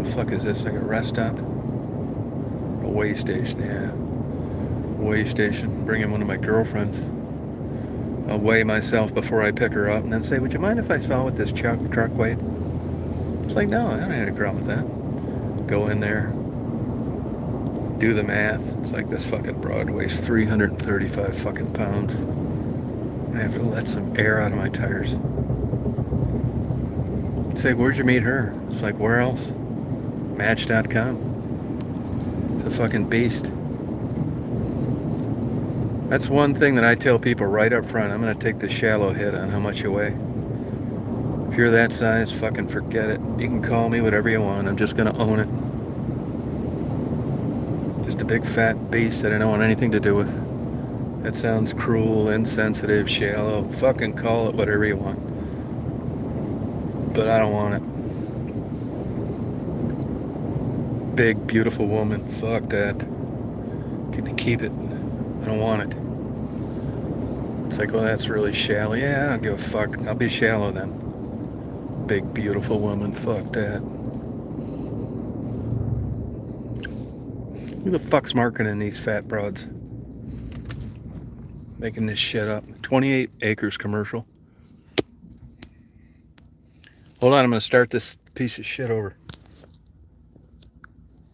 The fuck is this thing, a rest stop? A way station, yeah. Weigh station, bring in one of my girlfriends. I'll weigh myself before I pick her up and then say, would you mind if I saw what this truck weighed? It's like, no, I don't have any problem with that. Go in there, do the math. It's like this fucking broad weighs 335 fucking pounds. I have to let some air out of my tires. Say, where'd you meet her? It's like, where else? Match.com. It's a fucking beast. That's one thing that I tell people right up front. I'm going to take the shallow hit on how much you weigh. If you're that size, fucking forget it. You can call me whatever you want. I'm just going to own it. Just a big fat beast that I don't want anything to do with. That sounds cruel, insensitive, shallow. Fucking call it whatever you want. But I don't want it. Big, beautiful woman. Fuck that. Can you keep it? I don't want it. It's like, well, that's really shallow. Yeah, I don't give a fuck. I'll be shallow then. Big, beautiful woman. Fuck that. Who the fuck's marketing these fat broads? Making this shit up. 28 acres commercial. Hold on, I'm going to start this piece of shit over.